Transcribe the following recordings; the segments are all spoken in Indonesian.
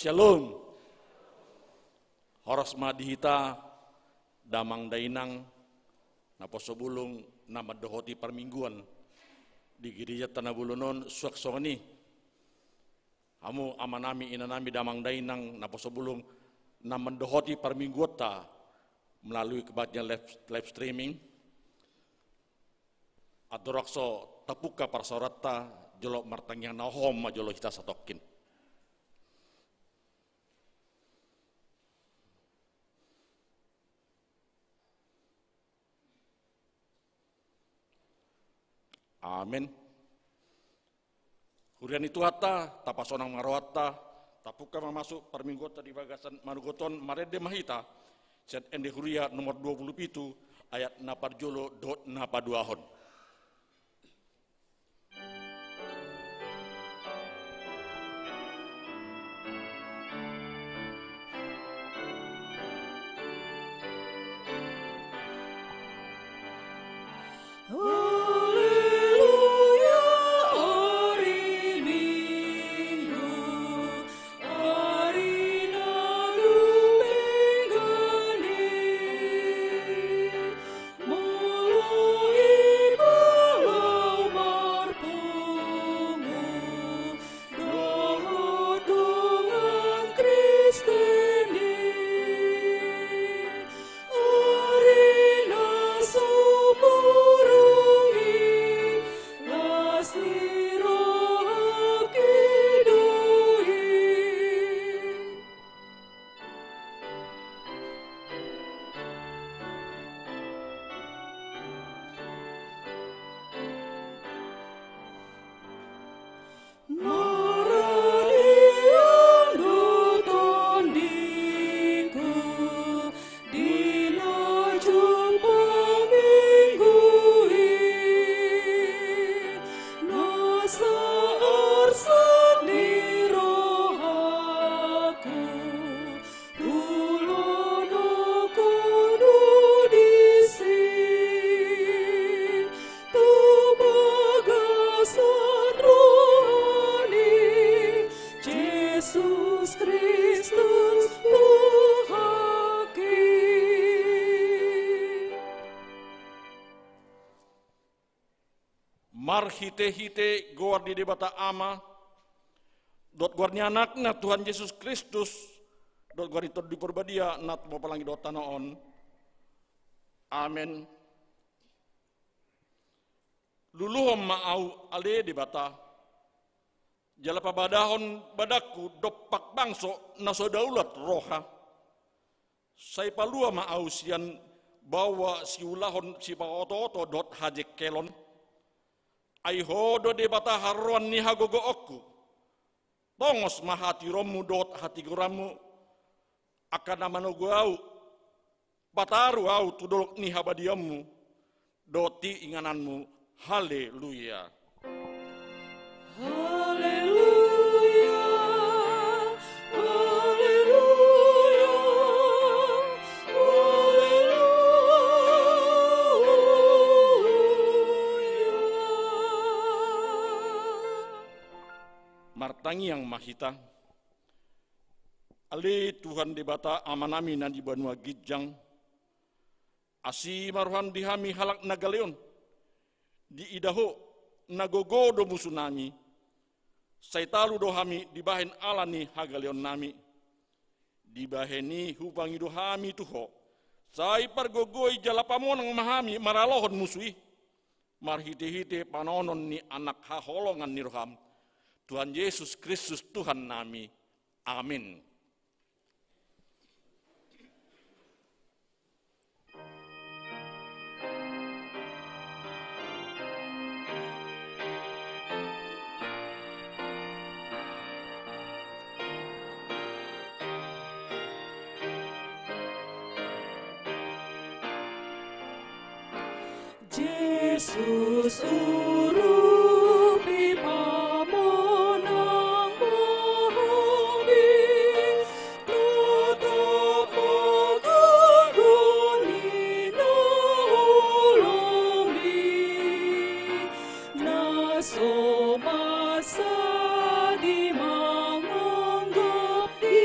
Shalom. Horos madihita damang dainang naposobulong na madohoti permingguan di gereja Tanah Bulunon suaksoni. Amu amanami inanami damang dainang naposobulong na mendohoti permingguan ta melalui kebatnya live streaming. Adorakso tapuka parsorata jolok martangnya nahom majolo hita satokin. Amin. Hurian itu hata, tapasonang marwata, tapuka memasuk permingguan di bagasan marugoton marede mahita, set ende huria nomor 27 ayat naparjolo dot napaduahon. Hite-hite goar di debata ama dot guarnya anakna Tuhan Yesus Kristus dot guar itu di perbadia nat papalangi dot tanaon. Amen. Luluhom maau ale debata jala pabadahon badaku dopak bangso nasodaulat roha sai palua maau sian bawa siulahon si paoto-oto dot hajek kelon aihodo de bata haruan ni hagogo oku tongos mahati romu dot hati guramu akan namanogo au bataru au tudolok ni habadiamu doti ingananmu. Haleluya. Martangi yang mahita ale Tuhan debata amanami na di banua gijang asi maruhan dihami halak nagaleon di idaho nagogodo musunami saitalu dohami dibahen alani hagaleon nami dibaheni hubangi dohami tuho sai pargogoi jalapamonang mahami maralohon musui marhite-hite panonon ni anak haholongan nirham Tuhan Yesus Kristus Tuhan nami. Amin. Yesus urupi pamonang mahami tetap magagoni na ulami naso masa di manganggap di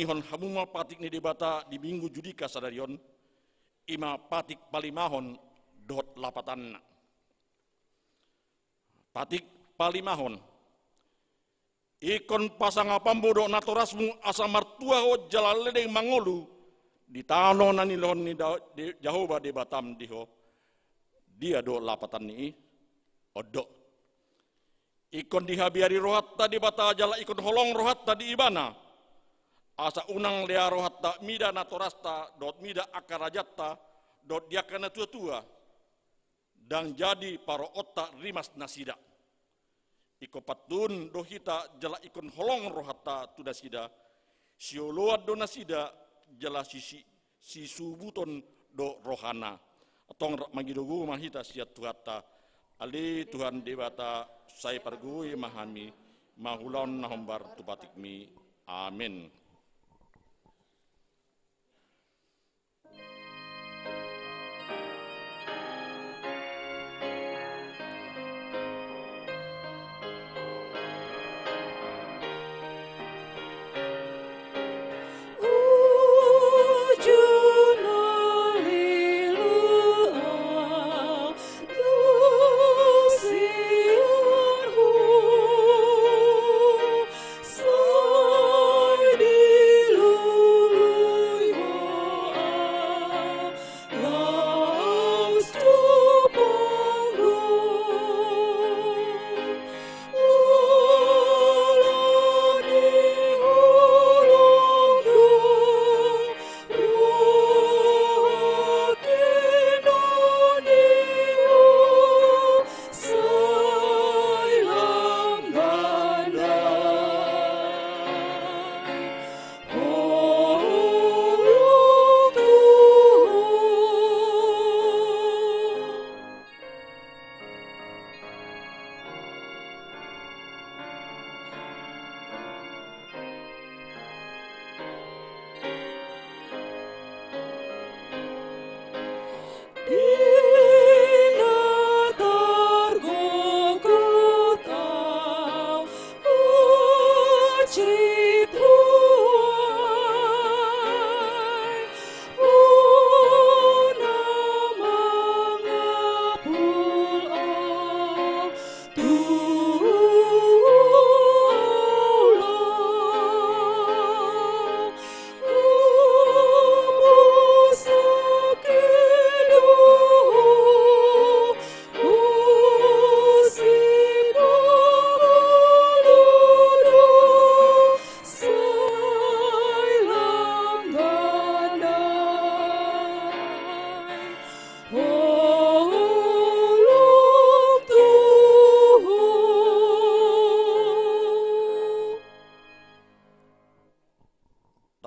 hon hamuma patik ni debata di minggu judika sadarion ima patik palimahon dot lapatan. Patik palimahon ikon pasanga pambodo natorasmu asa martua ho jalaledeng mangolu di tano nani lon ni Jahoba de Batam diho dia do lapatan ni odo ikon dihabiari rohat tadi bata jala ikon holong rohat tadi ibana asa unang lea rohat ta mida natorasta dot mida akarajatta dot diakana tua-tua dan jadi paro otak rimas nasida iko patun dohita jala ikon holong rohata tudasida sioloat do nasida jala si subuton do rohana atong magidogu mahita siat tuhata ali Tuhan debata saya pergui mahami mahulon nahombar tupatikmi amin.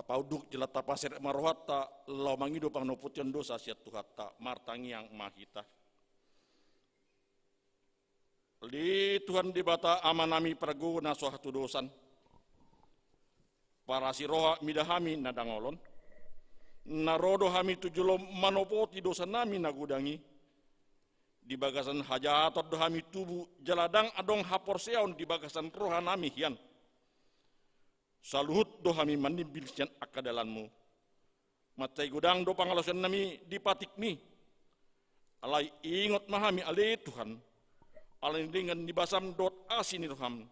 Pauduk jelata pasir marohata lau mangido pangnoputian dosa siat tuhata martangi yang mahita. Li Tuhan dibata amanami pragu na sohatu dosan. Para siroha midahami nadangolon. Narodo hami tujulo manopoti dosa nami nagudangi. Di bagasan hajatot dohami tubuh jaladang adong hapor seon di bagasan roha nami hian. Saluhut dohami manimbil sian akadalanmu. Matai gudang do pangalasan nami dipatikmi. Alai ingot mahami ale Tuhan. Alai dengan dibasam dot asin roham.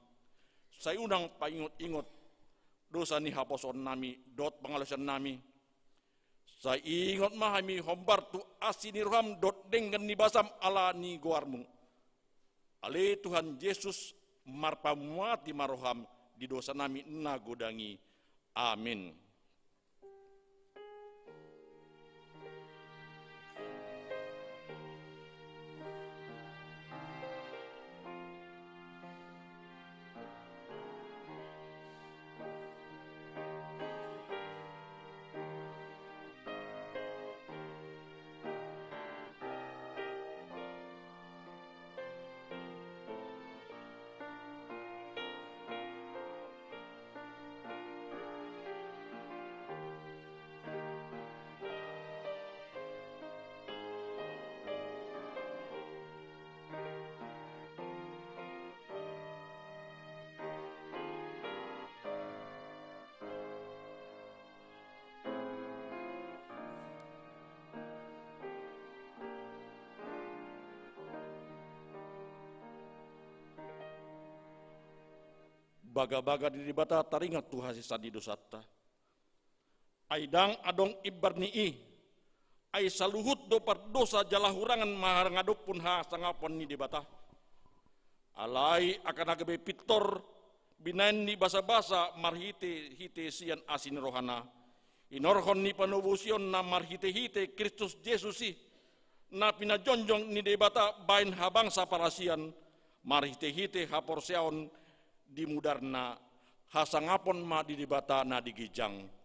Saya undang paingot-ingot dosa ni haposon nami dot pangalasan nami. Saya ingot mahami hombar tu asin roham dot dengan dibasam ala ni goarmu. Ale Tuhan Yesus marpamuati maroham di dosa nami nagodangi. Amin. baga-baga di bata taringat Tuhan sisa di dosata. Aidang adong ibarni'i, ay saluhut do dosa jala hurangan maharangadok pun ha sangapon ni di bata. Alai akan agabe pitor binain ni basa-basa marhite hite sian asin rohana. Inorhon ni panubusion na marhite hite Kristus Yesusi na pinajonjong ni debata bain habang sa parasian marhite hite haporseon di mudarna hasangapon ma di debata na digijang.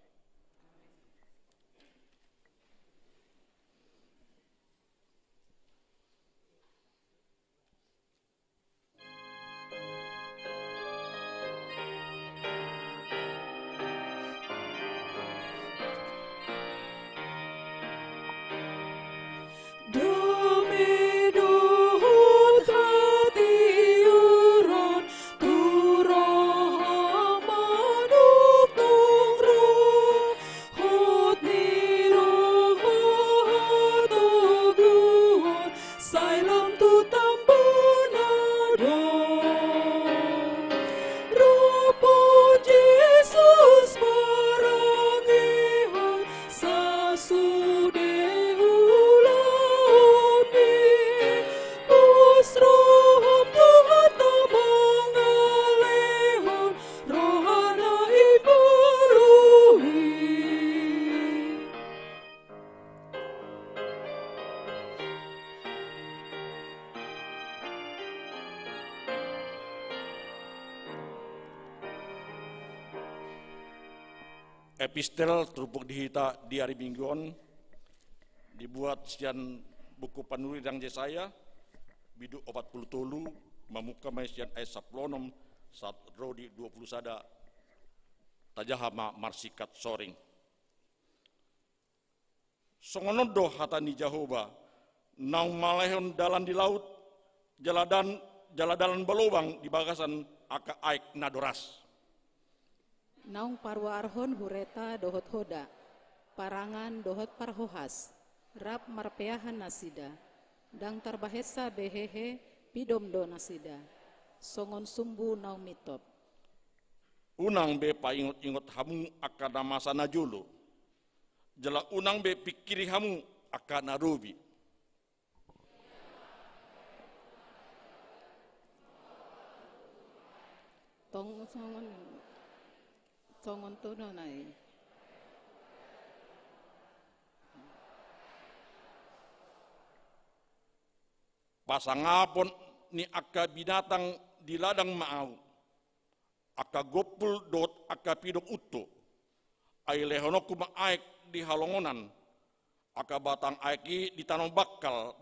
Epistel terupuk dihita di hari Mingguan dibuat sian buku panuri dan Yesaya bidu 40 tolu mamuka maisian ayat 10 saat rodi 20 sada tajahama marsikat soring. Songonodo hatani Jahoba nang malehon dalan di laut jaladalan balobang di bagasan aka aik nadoras. Naung parwa arhon hureta dohot hoda, parangan dohot parhohas, rap marpeahan nasida, dang tarbahesa behehe pidom do nasida, songon sumbu naung mitop. Unang be paingot-ingot hamu akana masa najulu, jala unang be pikiri hamu akana rubi. Songon tuno nai. Pasangapon ni akka binatang di ladang maau, akka gopul dot akka pidok uto, ay lehonoku maaik di halongonan, akka batang aiki di tanong bakal,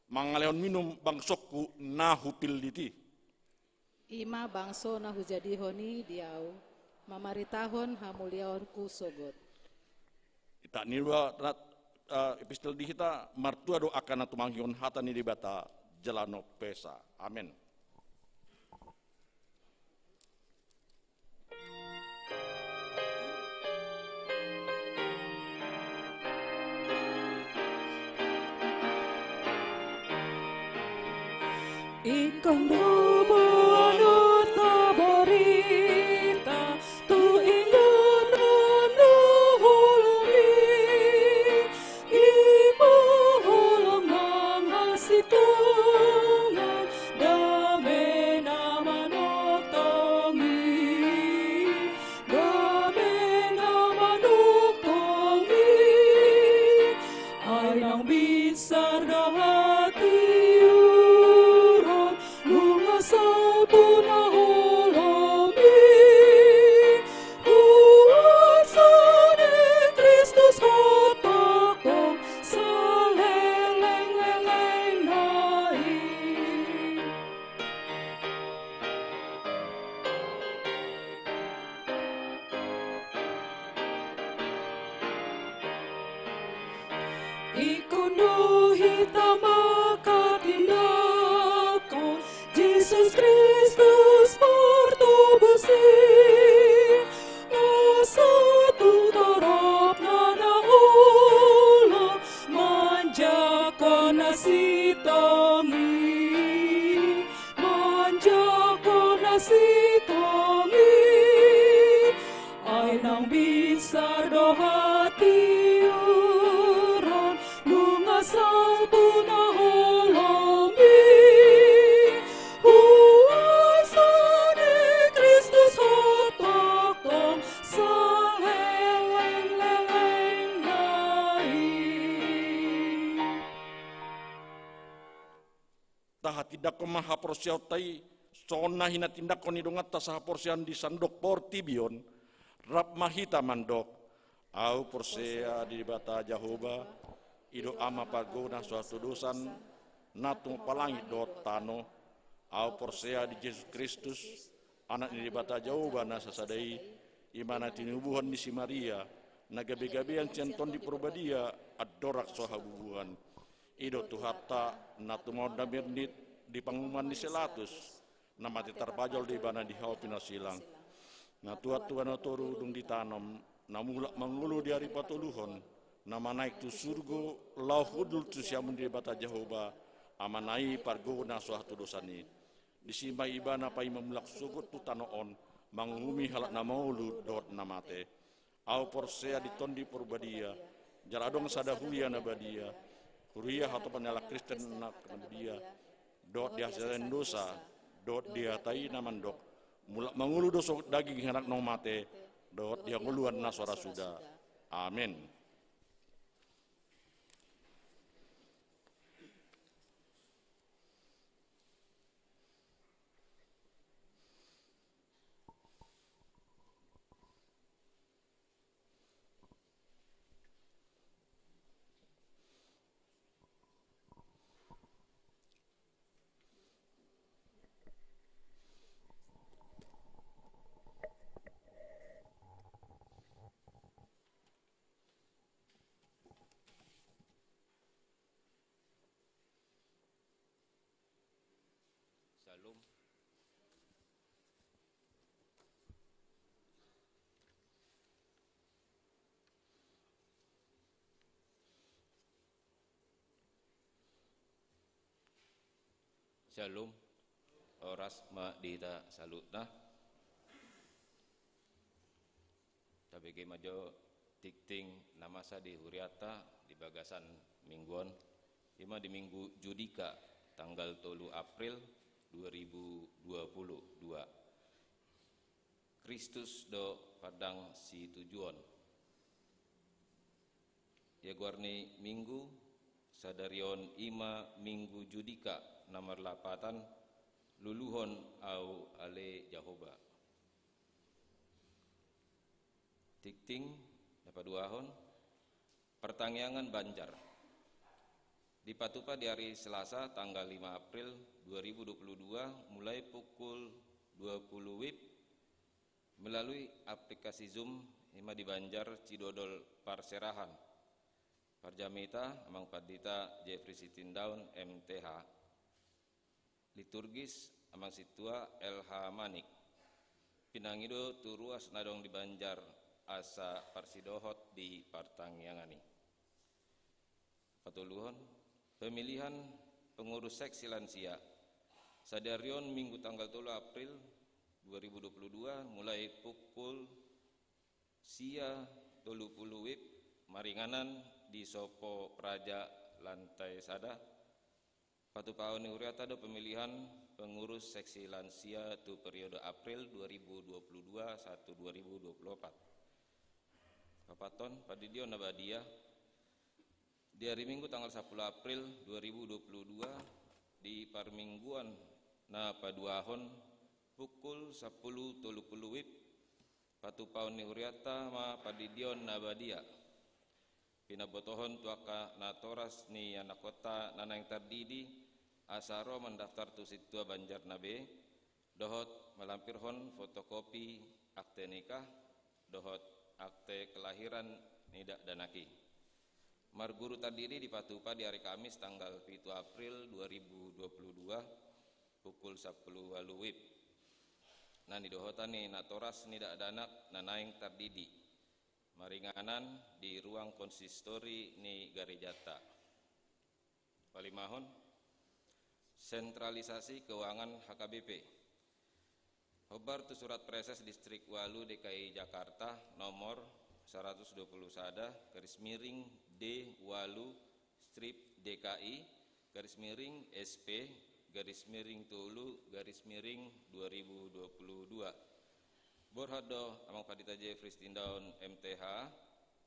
mangalehon minum bangsokku nahupil diti. Ima bangso na hujadihoni diau, mamaritahon hamuliaonku sogot. Ita nilwa epistel dihita martua do akan tumanghion hata ni dibata jalano pesa. Amin. Ikang dumo na barita, tuingan na hulumi, ipahulang ng hasitungan, dami naman oktangi, dami naman oktangi, ay nang bisar na hati. Sabu na hulami, huwasan ni Kristus hotakong sa leleng-leleng nain. Ikunuhi tamakatindako, Jesus Kristus portubusi, nasa tutorop na naulo, manja ko na sitangi, manja ko na sitangi. tidak maha porsiau tai sona hina tindak koni dongat ta saha porsian di sandok portibion rap mahita mandok au porsea di bata Jahoba ido ama pagona suatu dosan natung palangi dot tano au porsea di Yesus Kristus anak di bata Jahoba na sasadai imana tinubuhan di si Maria nagabe-gabean centon di Purbadia adorak sohabubuhan ido tuhata natumau dabirnit di pangumuman di Selatus nama terpajol di bana di hau pinasilang na tua-tua na toru dung ditanam na mulak mangulu di hari patuluhon nama naik tu surgo lau hudul tu siamun di bata Jahoba amanai pargo na suatu dosani disimai ibana pai memulak sugut tu tanoon mangumi halak na maulu dot namate au porsea di tondi Purbadia jaladong sadahulia na badia huria atau penela Kristen na dia dot dihasilkan dosa dot dia tai namandok mulak mangulu dosa daging anak no mate dot dia nguluan nasora sudah amin. Shalom. Shalom. Oras ma dita salutna. Tabege majo tikting namasa di Huriata di bagasan mingguan. Ima di minggu Judika tanggal 3 April 2022. Kristus do padang si tujuan. Ya guarni minggu sadarion ima minggu Judika nomor 8 luluhon au ale Jahoba. Tikting dapat 2 hon pertangyangan Banjar. Di Patupa di hari Selasa tanggal 5 April 2022 mulai pukul 20 WIB melalui aplikasi Zoom ima di Banjar Cidodol Parserahan Parjamita Amang Padita Jeffrey Sitindaun MTH liturgis Amang Situa LH Manik Pinangido turuas nadong di Banjar asa Parsidohot di Partangyangani Patuluhon pemilihan pengurus seksi lansia sadarion minggu tanggal 3 April 2022 mulai pukul sia 30 WIB maringanan di Sopo Praja lantai sada Patupaon Huriata do pemilihan pengurus seksi lansia tu periode April 2022 1 2024 Papaton Padidio Nabadia di hari Minggu tanggal 10 April 2022 di Parmingguan na paduahon pukul 10.30 WIB Patupaon ni Huriata ma Padidion Nabadia pinabotohon tuaka natoras ni anak kota nanang tardidi asaro mendaftar tu situa Banjar Nabe dohot melampirhon fotokopi akte nikah dohot akte kelahiran nidak danaki Marguru terdiri di Patupa di hari Kamis tanggal 7 April 2022 pukul 10 WIB. Nah ni dohotan ni natoras ni dak danak nanaing terdidi. Maringanan di ruang konsistori ni Garejata. Palimahon sentralisasi keuangan HKBP. Hobar tu surat preses distrik Walu DKI Jakarta nomor 121 garis miring D Walu strip DKI garis miring SP garis miring Tulu garis miring 2022 Borhado Amang Padita Jeffrey Stindaun MTH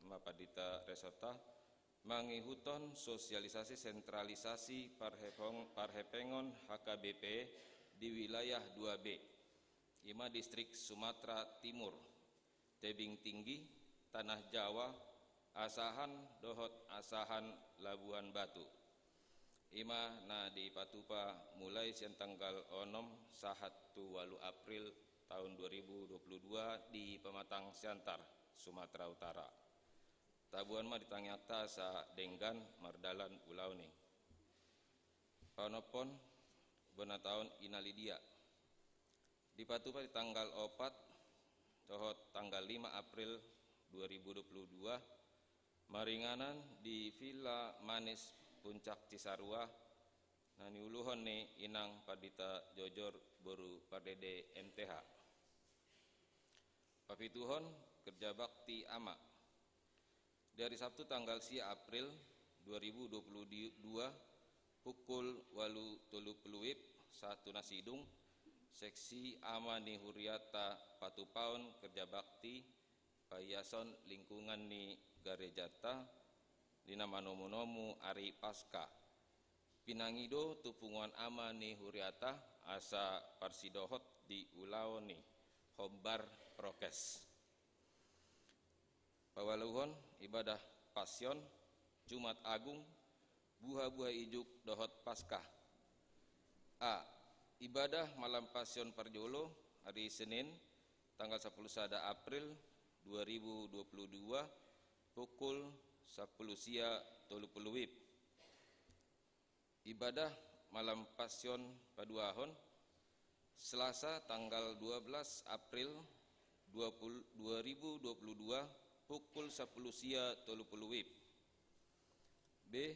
Amang Padita Resota mangihuton sosialisasi sentralisasi parhepengon HKBP di wilayah 2B, Ima Distrik Sumatera Timur, tebing tinggi, Tanah Jawa, Asahan Dohot Asahan Labuan Batu. Ima na di Patupa mulai siang tanggal 6 sahatu 8 April tahun 2022 di Pematang Siantar, Sumatera Utara. Tabuan mah ditanyata sa Denggan Mardalan Pulau ni. Panopon beuna tahun Inalidia. Di Patupa di tanggal 4 tohot tanggal 5 April 2022 maringanan di Villa Manis Puncak Cisarua nani uluhon ni inang padita jojor baru pardede MTH. Papituhon kerja bakti ama. Dari Sabtu tanggal 10 April 2022 pukul 8.30 satu Nasidung seksi ama ni Huriata Patupaon kerja bakti payason lingkungan ni Garejata dina manomu-nomu Ari Pasca pinangido tupungan ama ni Huriata asa parsidohot di ulau ni Hombar Prokes. Pawaluhon ibadah Pasyon Jumat Agung buha-buha ijuk dohot Paskah. A. Ibadah malam Pasyon Parjolo hari Senin tanggal 10 April 2022 pukul 10 sia 30 WIB. Ibadah malam Pasyon Paduahon Selasa tanggal 12 April 2022 pukul 10 sia 30 WIB. B.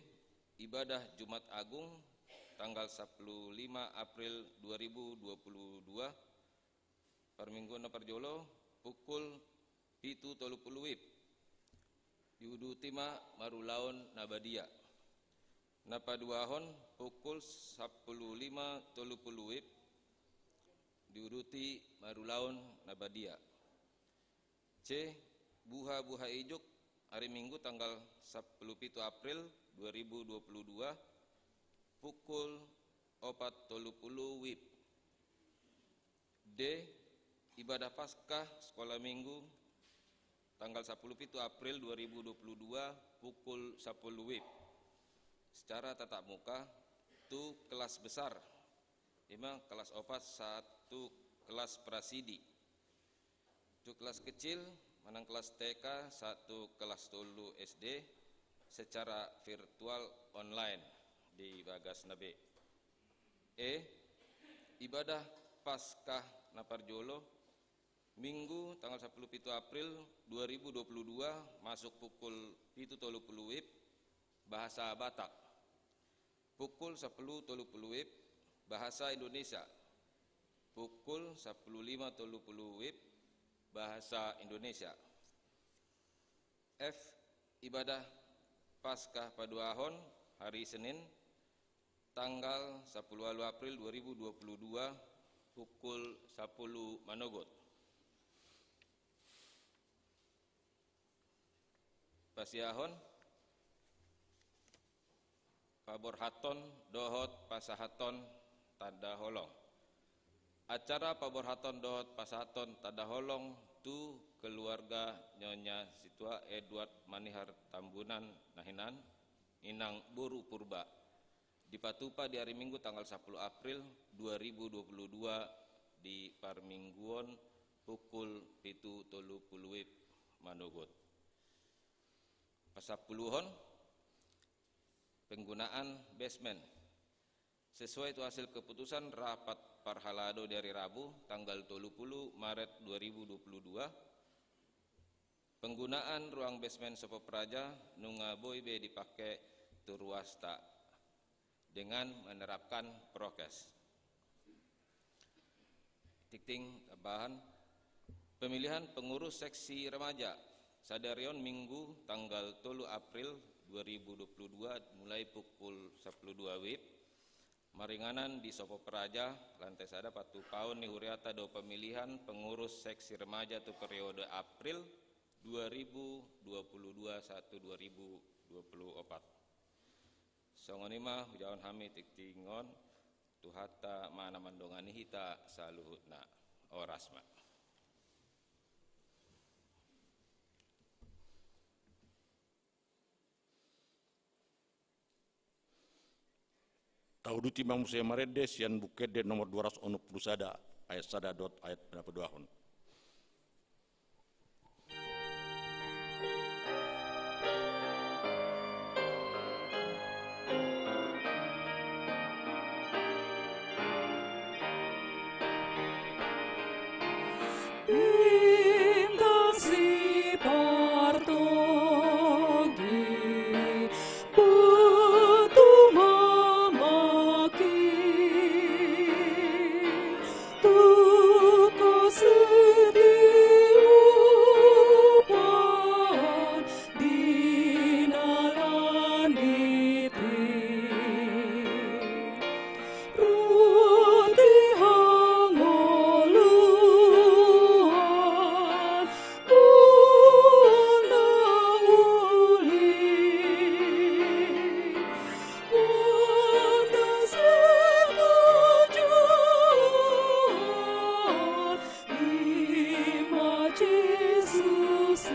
Ibadah Jumat Agung tanggal 15 April 2022 Parmingguan Parjolo pukul 7.30 WIB. Diudutima Marulaon Nabadia. Napaduahon pukul 15.30 WIB. Diuduti Marulaon Nabadia. C. Buha-buha ijuk hari Minggu tanggal 17 April 2022 pukul 4.30 WIB. D. Ibadah Paskah Sekolah Minggu tanggal 17 April 2022 pukul 10 WIB. Secara tatap muka tu kelas besar 5 kelas opat 1 kelas prasidi. Tu kelas kecil menang kelas TK 1 kelas 3 SD secara virtual online di Bagas Nabe. E. Ibadah Paskah Naparjolo Minggu tanggal 17 April 2022 masuk pukul 7.30 WIB bahasa Batak. Pukul 10.30 WIB bahasa Indonesia. Pukul 15.30 WIB bahasa Indonesia. F. Ibadah Paskah Paduahon hari Senin tanggal 10 April 2022 pukul 10 Manogot. Pasiahon Paborhaton Dohot Pasahaton Tadaholong. Acara Paborhaton Dohot Pasahaton Tadaholong tu keluarga Nyonya Situa Edward Manihar Tambunan Nahinan Inang Buru Purba di Patupa di hari Minggu tanggal 10 April 2022 di Parmingguon pukul 7.30 WIB Manogot. Pasapuluhon penggunaan basement sesuai itu hasil keputusan rapat Parhalado dari Rabu tanggal 30 Maret 2022 penggunaan ruang basement Sopo Praja Nunga Boybe dipakai turwasta dengan menerapkan prokes. Tikting tambahan pemilihan pengurus seksi remaja Sadarion Minggu tanggal 3 April 2022 mulai pukul 12 WIB maringanan di Sopo Praja lantai sada Patupaon ni Huriata do pemilihan pengurus seksi remaja tu periode April 2022-2024. Songonima hujawan hami tiktingon tuhata mana mandongani hita saluhutna orasma. Tauduti Mang Musa Marede sian bukede nomor 260 sada ayat sada dot ayat berapa dua hon. Bintang si partogi betu memaki tuko sediupan dinalan diti ruti hangoluan una uli wanda setujuan ima Jesus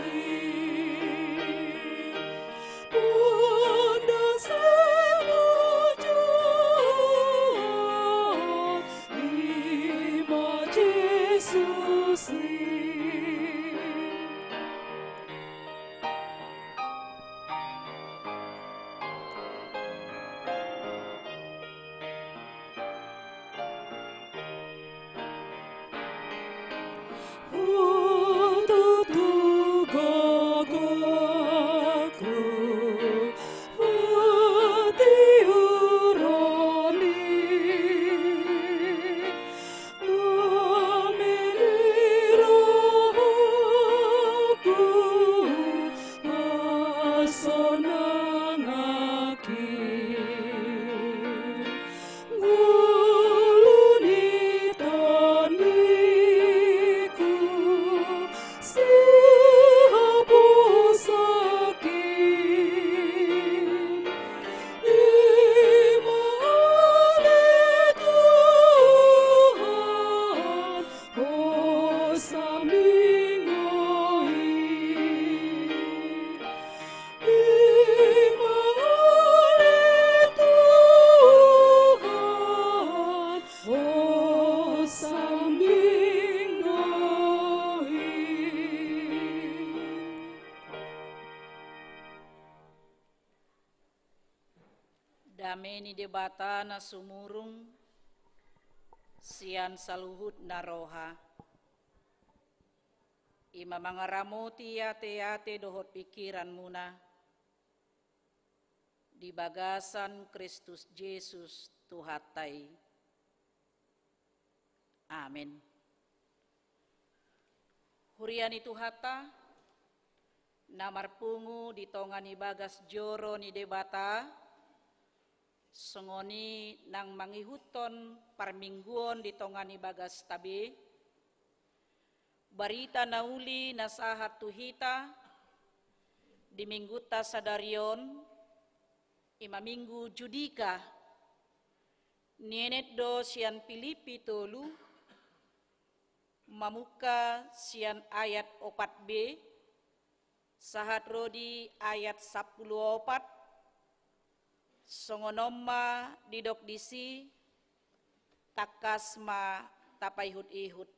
wanda setujuan ima Jesus untuk tugogoku hati uroni memiliroku asonangaki nguluni taniku sakit imale Tuhan oh samingoi imale Tuhan oh samingoi. Dameni debata na sumurung sian saluhut naroha ima mangaramoti yate dohot pikiran muna di bagasan Kristus Yesus Tuhatai. Amin. Huriani Tuhata namar pungu ditongani bagas joro ni debata sengoni nang mangihuton parmingguon ditongani bagas tabe barita nauli nasahat tuhita di mingguta sadarion ima minggu judika nienet do sian Filipi tolu mamuka sian ayat 4b sahat rodi ayat 10 songonoma didok disi takasma tapaihut-ihut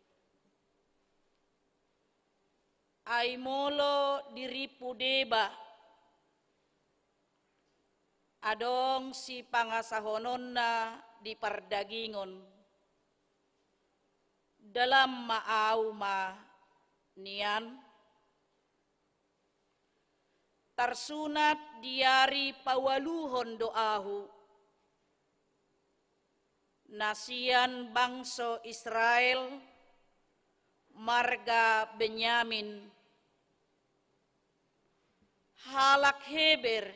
aimolo diripu deba adong si pangasahononna di pardagingon dalam maauma nian tarsunat diari pawaluhon doahu nasian bangso Israel marga Benyamin halak heber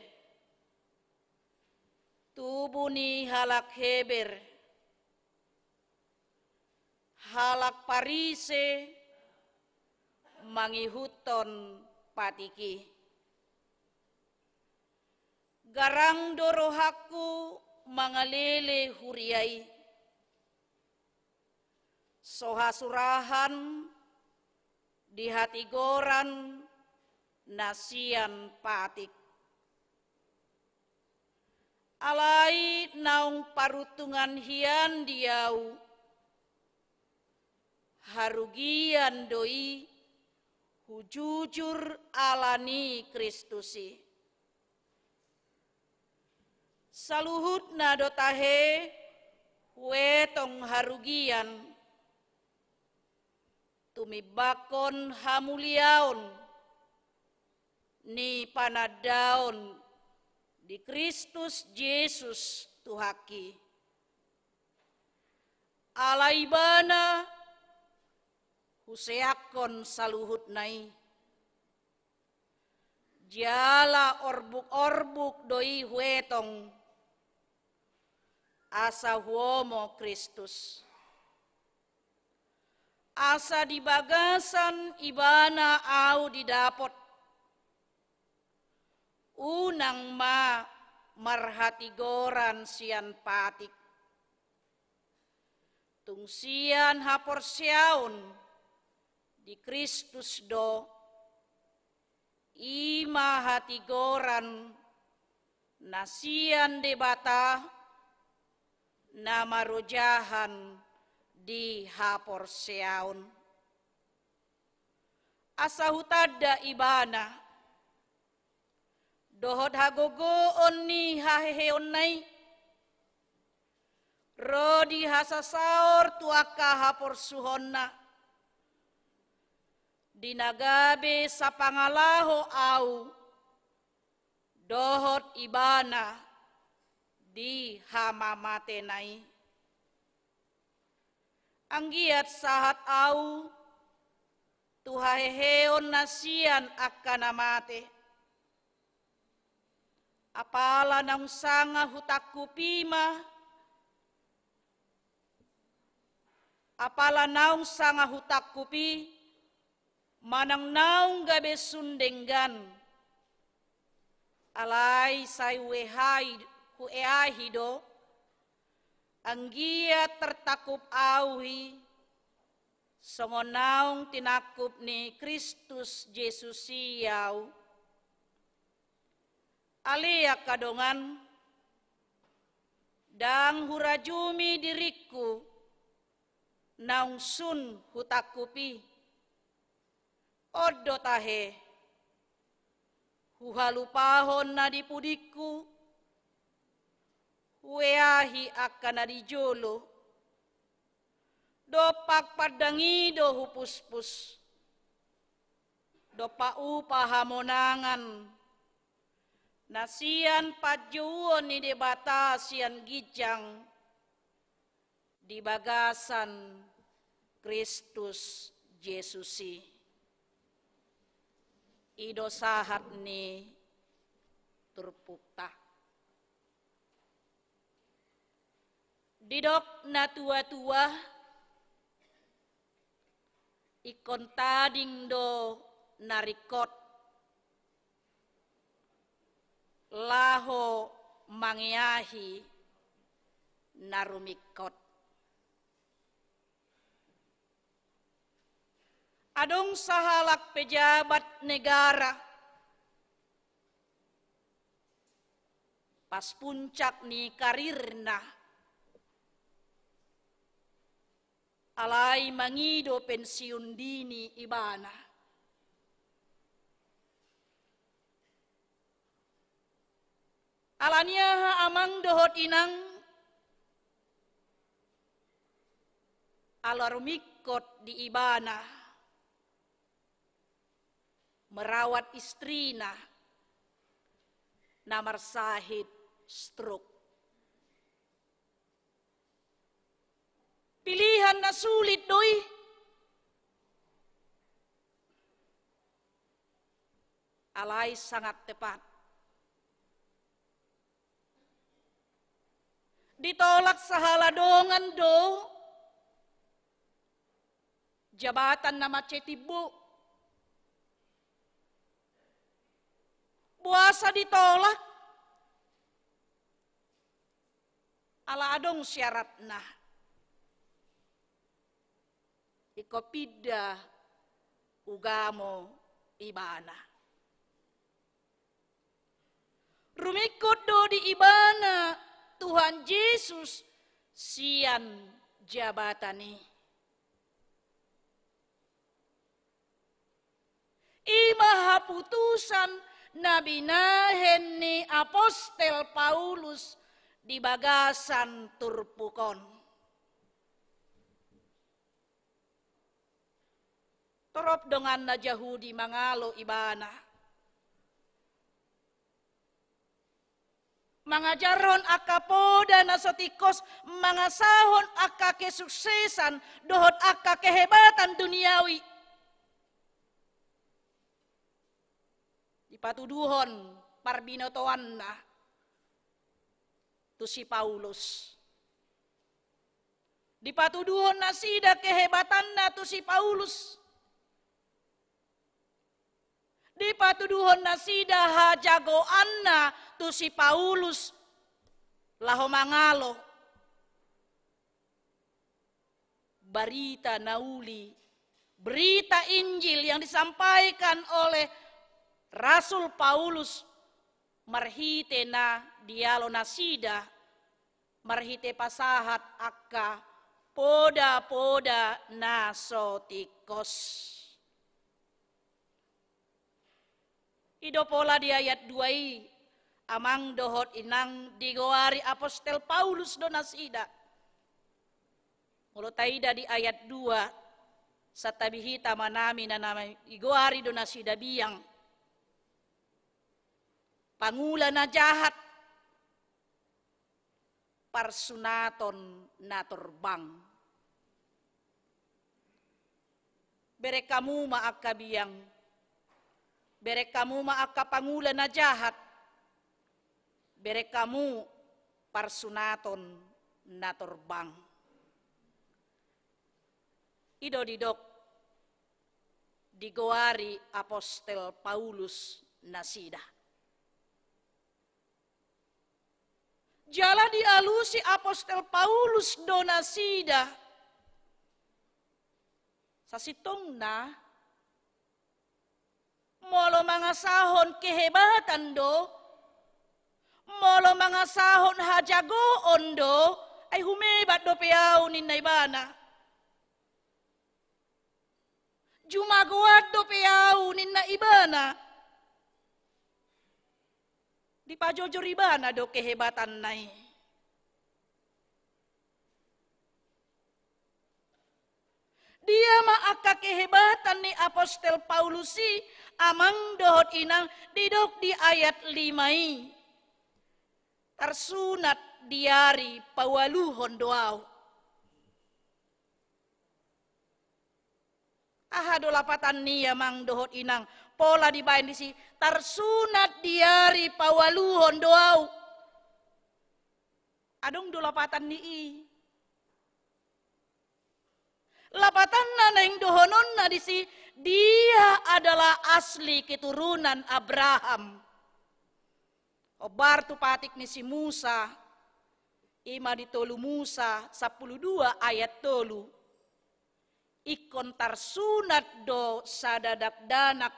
tubuni halak heber halak parise mangihuton patiki. Garang dorohaku mangalele huriai. Sohasurahan di hati goran nasian patik. Alai naung parutungan hian diau, harugian doi hujujur alani Kristusi. Saluhut na dotahe huetong harugian, tumibakon hamuliaon ni panadaon di Kristus Yesus Tuhaki. Alaibana huseakon saluhut nai. Jala orbuk-orbuk doi huetong asa huomo Kristus. Asa di bagasan ibana au didapot. Unang ma marhati goran sian patik. Tungsian hapor siaun di Kristus do. Ima hati goran nasian debata nama rojahan di hapor siaun. Asa hutada ibana. Dohot hagogoon ni haheheon nai. Rodi hasasaor tuaka hapor suhonna. Dinagabe sa pangalaho au. Dohot ibana di hamamate nai. Anggiat sahat au. Tuhaheheon nasian akan amate. Apala nang sanga hutaku pima, apala naung sanga hutaku pi, manang naung gabe sundenggan, alai say hueahido, anggia tertakup awi, songon naung tinakup ni Kristus Yesus siau, alia kadongan dang hurajumi diriku naung sun hutakupi odo tahe huhalupahon na dipudiku hueahi akan nadijolo dopak padangido hupuspus dopa upahamonangan nasian pajuon ni debata sian gijang di bagasan Kristus Yesusi. Ido sahat ni turpukta. Didok na tua-tua ikon tading do narikot laho mangiahi narumikot. Adong sahalak pejabat negara pas puncak ni karirna alai mangido pensiun dini ibana. Alania amang dohot inang alarmikot di ibana merawat istrina namar sahid stroke. Pilihan na sulit doi. Alai sangat tepat. Ditolak sahaladongan do jabatan nama cetibo Puasa ditolak. Ala adong syaratna. Iko pida ugamo ibana. Rumikot do di ibana Tuhan Yesus sian jabatani. Imaha putusan Nabi nahen ni Apostel Paulus di bagasan turpukon. Torop dengan na Yahudi mangalo ibana. Mangajaron akapoda na sotikos mangasahon aka kesuksesan dohot aka kehebatan duniawi. Dipatuduhon parbinotoan na tu si Paulus. Dipatuduhon na sida kehebatan na tu si Paulus. Dipatuduhon na sida hajagoan na tu si Paulus. Laho mangalo. Berita nauli. Berita Injil yang disampaikan oleh Rasul Paulus marhite na dialo nasida marhite pasahat akka poda-poda nasotikos. Ido pola di ayat 2 amang dohot inang digoari Apostel Paulus do nasida. Mulo taida di ayat 2 satabihita manami na namay igoari do nasida biyang. Pangula na jahat, parsunaton na turbang. Bere kamu maakabiyang, bere kamu maakapangula na jahat, bere kamu parsunaton na turbang. Ido didok, digoari Apostel Paulus nasida. Jala dialusi Apostel Paulus donasida. Sasitong na, molo mga sahon kehebatan do, molo mga sahon hajagoon do, ay humebat do piyaw ni naibana. Jumagawad do piyaw ni naibana. Di pajojoribana do kehebatan nai. Dia maaka kehebatan ni Apostel Paulusi amang dohot inang didok di ayat 5. Tarsunat diari pawaluhon doaw. Ahado lapatan niya mang dohot inang pola dibayan di si tarsunat diari pawaluhon doaw. Adong do lapatan ni lapatan na naing dohonon na di si dia adalah asli keturunan Abraham. Obar tu patik ni si Musa ima ditolu Musa 12 ayat 3. Ikon tarsunat do sadadak danak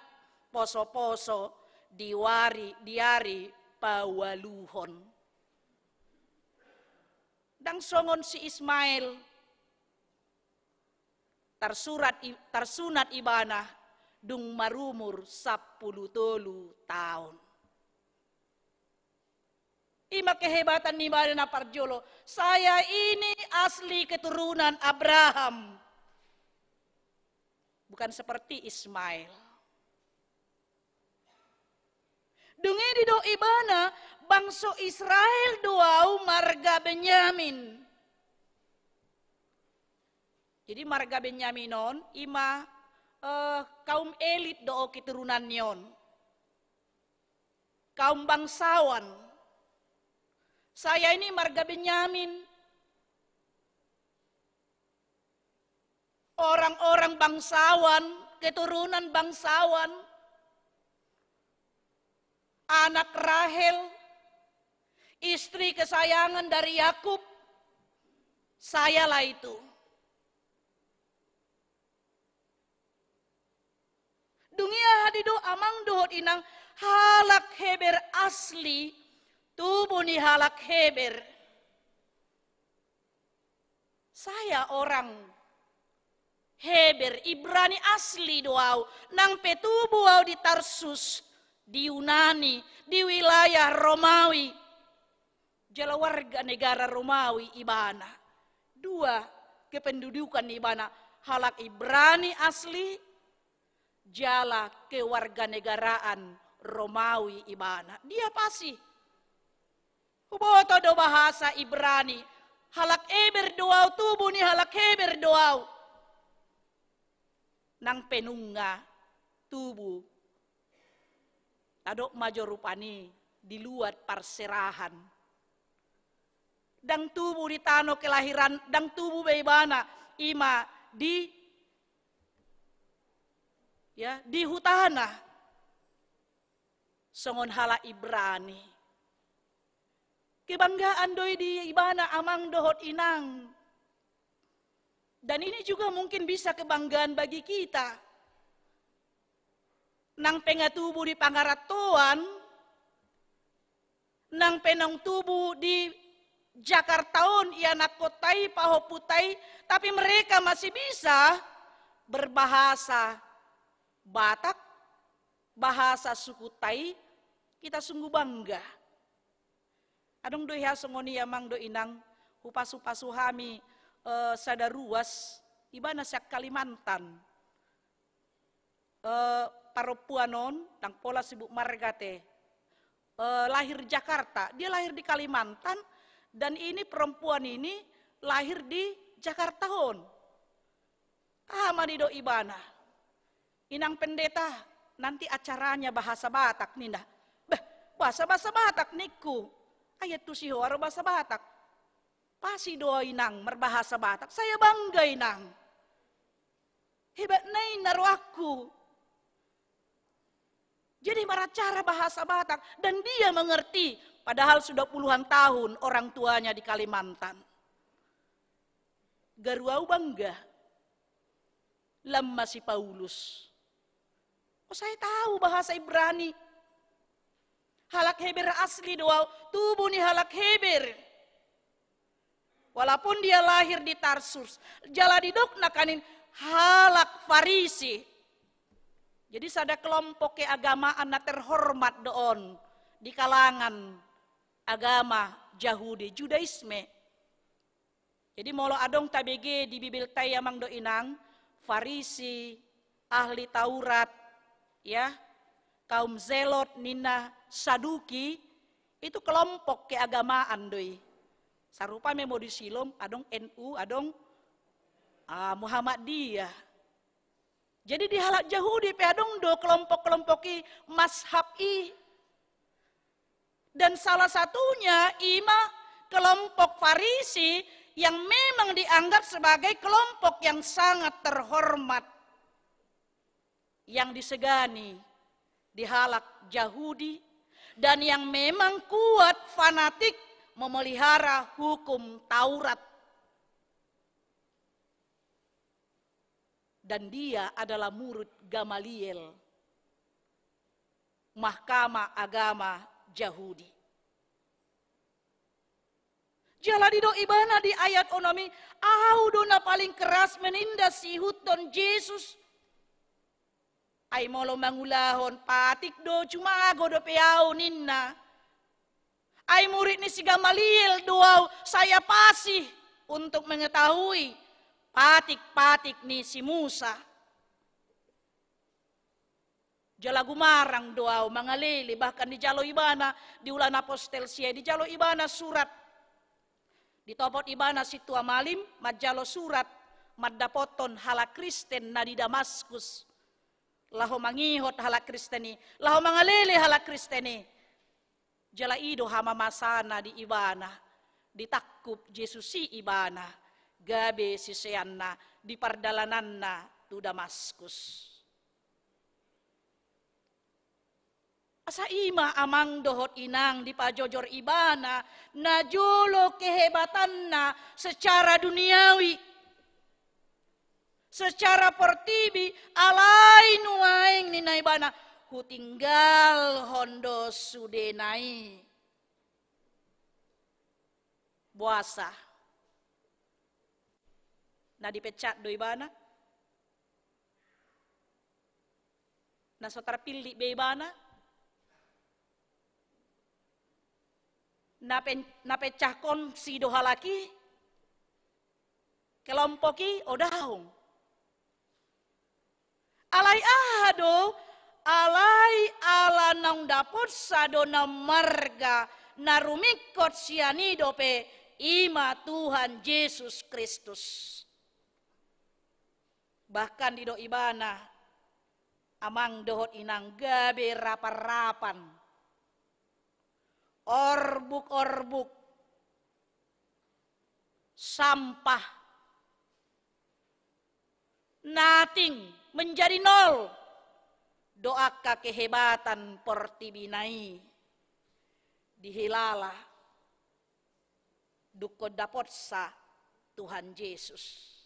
poso-poso diari pawaluhon. Dang songon si Ismail tarsunat ibana dung marumur 10 tahun. Ima kehebatan ni bana na parjolo, saya ini asli keturunan Abraham. Bukan seperti Ismail. Dungi di do ibana bangsa Israel doau marga Benyamin. Jadi marga Benyaminon ima kaum elit do keturunan nyon. Kaum bangsawan. Saya ini marga Benyamin. Orang-orang bangsawan, keturunan bangsawan. anak Rahel, istri kesayangan dari Yakub, sayalah itu. Dunia hadido amang dohot inang halak heber asli, tubuh ni halak heber. Saya orang Heber, Ibrani asli doau, nang petubuau di Tarsus, di Yunani, di wilayah Romawi. Jala warga negara Romawi ibana. Dua kependudukan ibana, halak Ibrani asli, jala kewarganegaraan Romawi ibana. Dia pasti. Huboto do bahasa Ibrani, halak Heber doau, tubuh ni halak Heber doau. Nang penunga tubuh adok majorupani di luar perserahan. Dang tubuh di tano kelahiran, dang tubuh beibana ima di hutana. Songon hala Ibrani. Kebanggaan doi di ibana amang dohot inang. Dan ini juga mungkin bisa kebanggaan bagi kita. Nang pengatubu di Pangaratuan, nang penang tubuh di Jakartaon, ianak kotai, pahoputai, tapi mereka masih bisa berbahasa Batak, bahasa suku Tai, kita sungguh bangga. Adong doi hasongoni amang do inang, hupas-hupasu hami, sadaruas ibana sak Kalimantan parupuanon tang pola sibuk margate lahir Jakarta, dia lahir di Kalimantan dan ini perempuan ini lahir di Jakarta hon. Madido ibana inang pendeta nanti acaranya bahasa Batak ninda. Bahasa Batak niku ayat tu siho aro bahasa Batak. Pasti doa inang berbahasa Batak. Saya bangga inang. Hebat nain naruh aku. Jadi cara bahasa Batak. Dan dia mengerti. Padahal sudah puluhan tahun orang tuanya di Kalimantan. Garuau bangga. Lama si Paulus. Oh saya tahu bahasa Ibrani. Halak Heber asli doa. Tubuh ni halak Heber. Walaupun dia lahir di Tarsus, jala didok nakanin halak Farisi. Jadi ada kelompok keagamaan na terhormat doon di kalangan agama Yahudi, Judaisme. Jadi molo adong tabege di Bibil tayamang do inang, Farisi, ahli Taurat, ya, kaum Zelot, Nina, Saduki, itu kelompok keagamaan doi. Sarupa memo di Silom, adong NU, adong Muhammadiyah. Jadi di halak Yahudi, adong do kelompok-kelompoki mazhabi. Dan salah satunya ima kelompok Farisi yang memang dianggap sebagai kelompok yang sangat terhormat. Yang disegani di halak Yahudi. Dan yang memang kuat fanatik memelihara hukum Taurat. Dan dia adalah murid Gamaliel, mahkamah agama Yahudi. Jala di do ibana di ayat onomi, dona paling keras menindas si huton Yesus. Ay molo mangulahon patik do cuma go do peau ninna. Ay murid ni si Gamaliel doaw saya pasih untuk mengetahui patik-patik ni si Musa. Jala gumarang doaw mangalili bahkan di jalo ibana di ulan apostel siya di jalo ibana surat di topot ibana si tua malim madjalo surat maddapoton hala Kristen na di Damaskus. Laho mangihot hala Kristeni, laho mangalili hala Kristeni. Jala ido hama masana di ibana, ditakup Yesusi ibana, gabe siseanna, di pardalananna tu Damaskus. Asa ima amang dohot inang di pajojor ibana na jolo kehebatanna secara duniawi, secara portibi alai nuaing ni naibana hutinggal hondo sudenai puasa na dipecat do ibana na so terpilih be ibana na pecah kongsi do halaki kelompoki odahong alai ahado alai ala nang dapot sado na marga na rumikot sianido pe ima Tuhan Yesus Kristus. Bahkan di do ibana amang dohot inang gabe raparapan orbuk-orbuk sampah nating menjadi nol. Doaka kehebatan portibinai dihilala duko dapot sa Tuhan Yesus.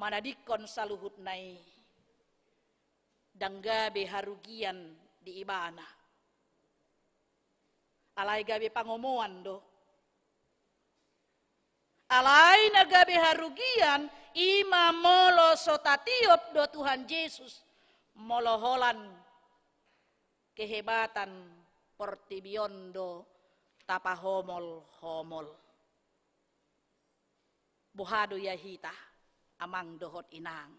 Manadikon saluhut nai danggabe harugian di ibana. Alai gabe pangomoan do. Alai nagabe harugian ima molo sotatiop do Tuhan Yesus moloholan kehebatan portibiondo tapahomol-homol. Buhado yahita amang dohot inang.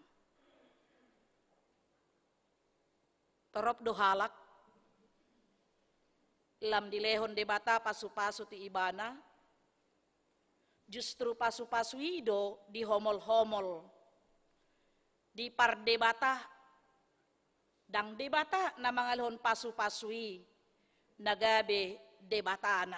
Torop dohalak lam dilehon debata pasu-pasu ti ibana. Justru pasu-pasu ido di homol-homol, di pardebata, dang debata na mangalhon pasu-pasui, nagabe debatana.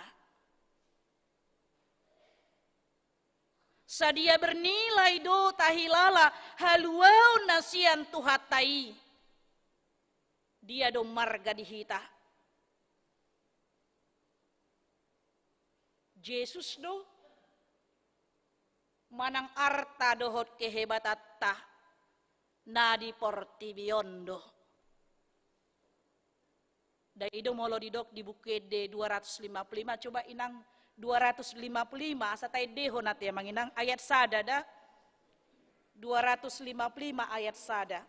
Sadia bernilai do tahilala haluau nasian tuhatai, dia do marga dihita. Yesus do manang arta dohot kehebatatta na di portibiondo. Daido molo didok di Bukede 255 coba inang 255 satai deho nate manginang ayat sada da 255 ayat sada.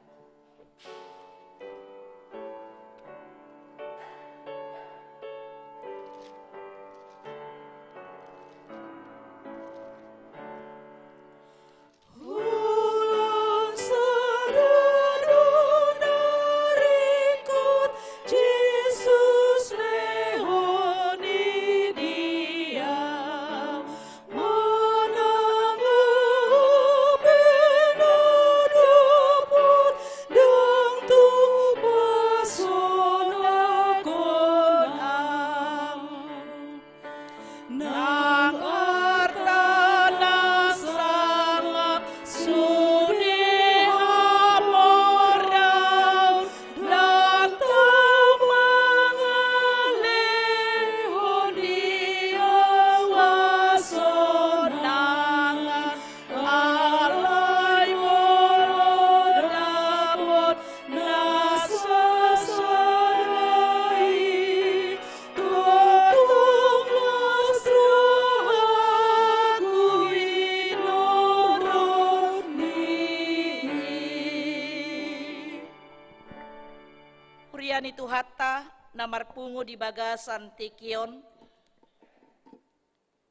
Itu hatta namar pungu di bagasan tikion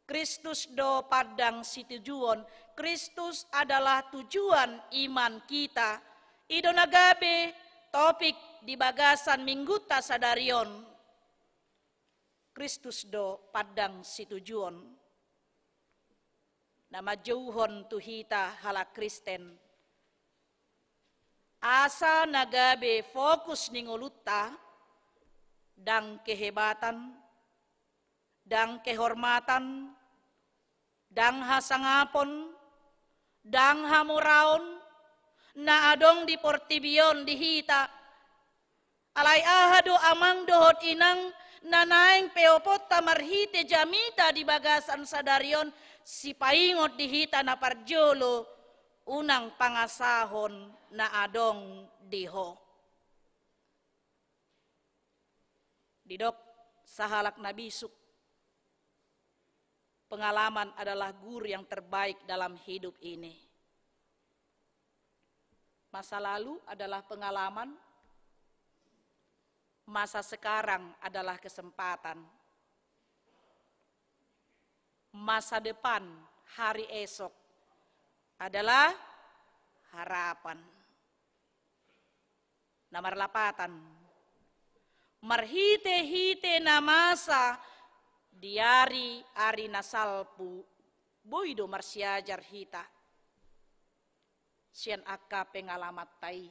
Kristus do padang si tujuan. Kristus adalah tujuan iman kita. Ido nagabe topik di bagasan mingguta sadarion Kristus do padang si tujuan. Nama jauhon tuhita hala Kristen. Asa nagabe fokus ningolutta dang kehebatan, dang kehormatan, dang hasangapon, dang hamuraon, na adong di portibion dihita, Alay ahado amang dohot inang nanaing peopot tamarhite jamita di bagasan sadarion si paingot dihita na parjolo unang pangasahon na adong diho. Didok sahalak nabisuk, pengalaman adalah guru yang terbaik dalam hidup ini. Masa lalu adalah pengalaman, masa sekarang adalah kesempatan. Masa depan, hari esok adalah harapan. Nomor 8. Marhite-hite na masa diari ari nasalpu boido marsiajar hita. Sian akka pengalamat tai.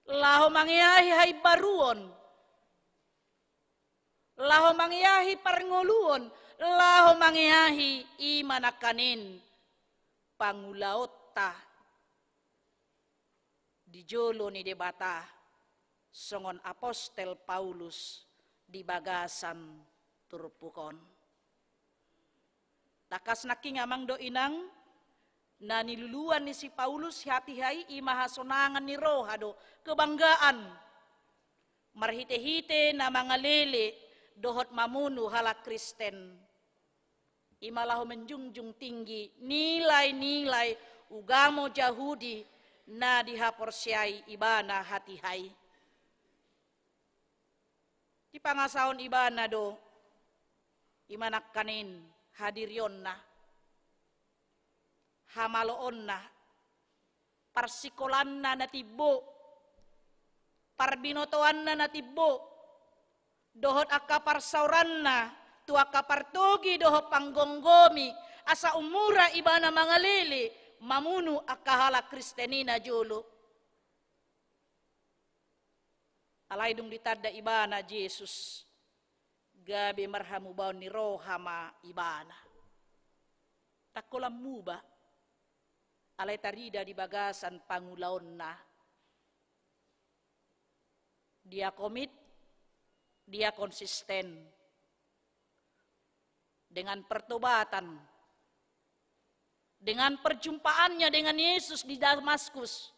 Laho mangyahi hay baruon. Laho mangyahi parnguluon. Laho mangyahi imanakanin. Pangulaot ta. Dijolo ni debata. Songon Apostel Paulus di bagasan turpukon. Takas naking amang do inang na niluluan ni si Paulus hati-hai imahasonangan ni rohado kebanggaan marhite-hite na mga lele dohot mamunu halak Kristen imalaho menjunjung tinggi nilai-nilai ugamo Yahudi na dihaporsyai ibana hati-hai di pangasaon ibana do imanak kanin hadiryon na hamaloon na, parsikolan na natibo, parbinotoan na natibo, dohot akaparsauran na, tu akapartogi dohot panggonggomi, asa umura iba na mga lili, mamunu akahala Kristenina jolo. Alay dung ditada iba na Jesus, gabi marhamubaw ni rohama iba na. Takulam mo ba? Alay tarida di bagasan pangulaon na. Dia komit, dia konsisten. Dengan pertobatan. Dengan perjumpaannya dengan Yesus di Damaskus.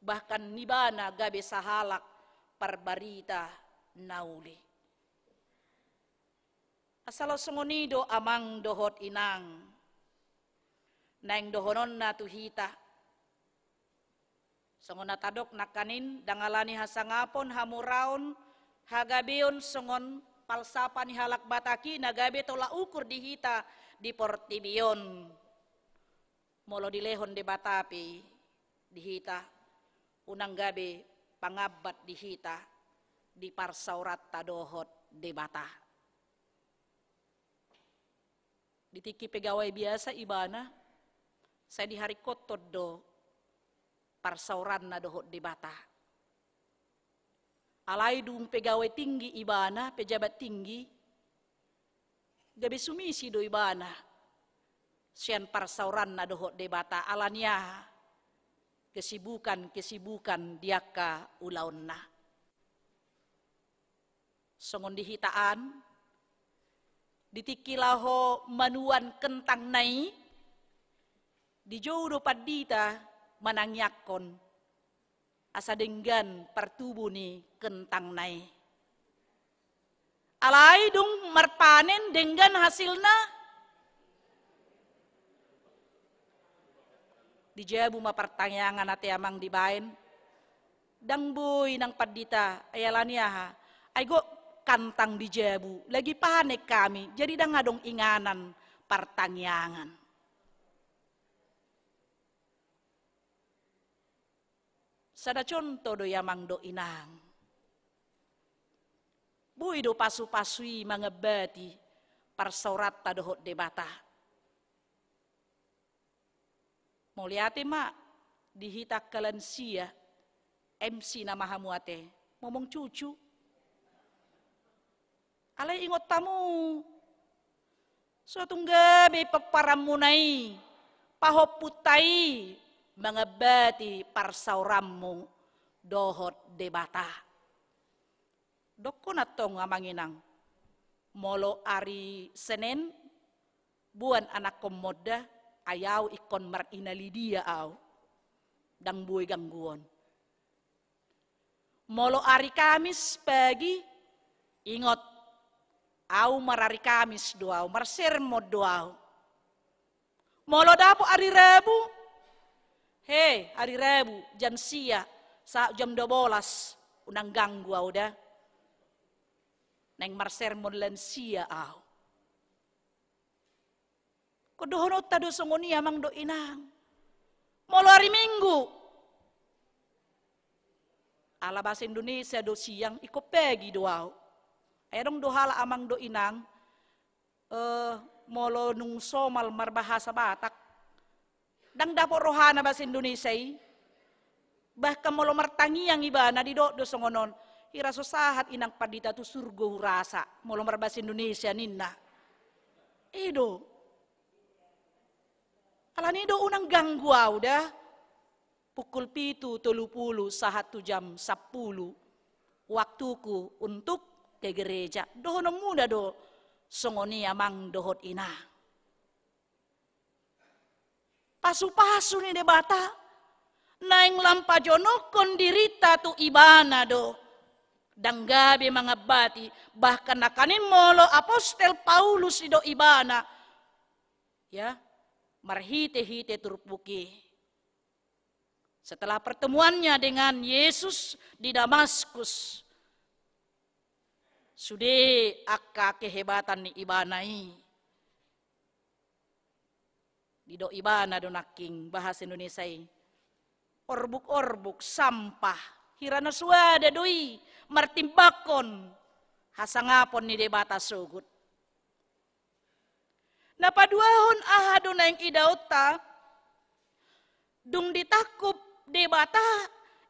Bahkan nibana gabe sahalak parbarita nauli. Asalo sungonido amang dohot inang. Naing dohonon na tuhita. Songon natadok nakanin, dangalani hasangapon, hamuraon, hagabeon, songon palsapan ni halak bataki, nagabe tola ukur dihita di portibion. Molo dilehon de batapi, dihita, unang gabe pangabat dihita, di parsaurat tadohot de bata. Ditiki pegawai biasa ibana, saya di hari kotod do parsauran na dohot di bata. Alay dung pegawai tinggi ibana, pejabat tinggi, gabi sumisi do ibana, sian parsauran na dohot di bata, alanya kesibukan diaka ulaon na. Songon dihitaan, ditikilaho manuan kentang nai, di jodoh padita manangyakon asa denggan pertubu ni kentang nai. Alay dung marpanen denggan hasilna. Di jabu mapertanyangan ate amang dibain. Dang boy nang padita ayalania ha. Ay go kantang di jabu. Lagi panik kami. Jadi dang adong inganan pertanyangan. Sada contoh do yamang do inang. Bui do pasu-pasui mangebati parsaurat tadohot debata. Moliate mak dihitak kalansia MC na mahamuate ngomong cucu. Alay ingot tamu. Suatong gabi paparamunay pahoputay mangabati parsaurammu dohot debata. Doko na tong amanginang molo ari Senin buan anak komoda ayaw ikon marinalidia aw dang buhay gangguon. Molo ari Kamis pagi ingot aw marari Kamis doaw marsermo doaw. Molo dapo ari Rabu hari Rabu jam sia sa jam 12 unang ganggu aw da neng marsermon lansia aw. Kudohon tado sungoni amang do inang. Molo hari Minggu. Ala bahasa Indonesia do siang iko pegi do aw. Ayadong dohala amang do inang. Molo nung somal marbahasa Batak. Dang dapo rohana bahasa Indonesia bahkan molo martangi yang ibana di do songonon. Ira sahat inang padita tu surgo rasa molo marbahasa Indonesia ninna. Edo. Alani do unang ganggu aw dah. Pukul 7:30 sahat 1 jam 10 waktuku untuk ke gereja. Dohono muda do songoni amang dohot ina. Pasu-pasu ni debata. Naing lampajono kondirita tu ibana do. Danggabe mga bati. Bahkan nakanin molo Apostel Paulus do ibana. Ya. Marhite-hite turpuki. Setelah pertemuannya dengan Yesus di Damaskus. Sudah akka kehebatan ni ibanai. Di do ibana do naking bahasa Indonesia. Orbuk-orbuk sampah. Hirana suada doi. Martimbakon. Hasangapon ni debata sugut. Napaduahon ahado na yung idauta. Dung ditakup debata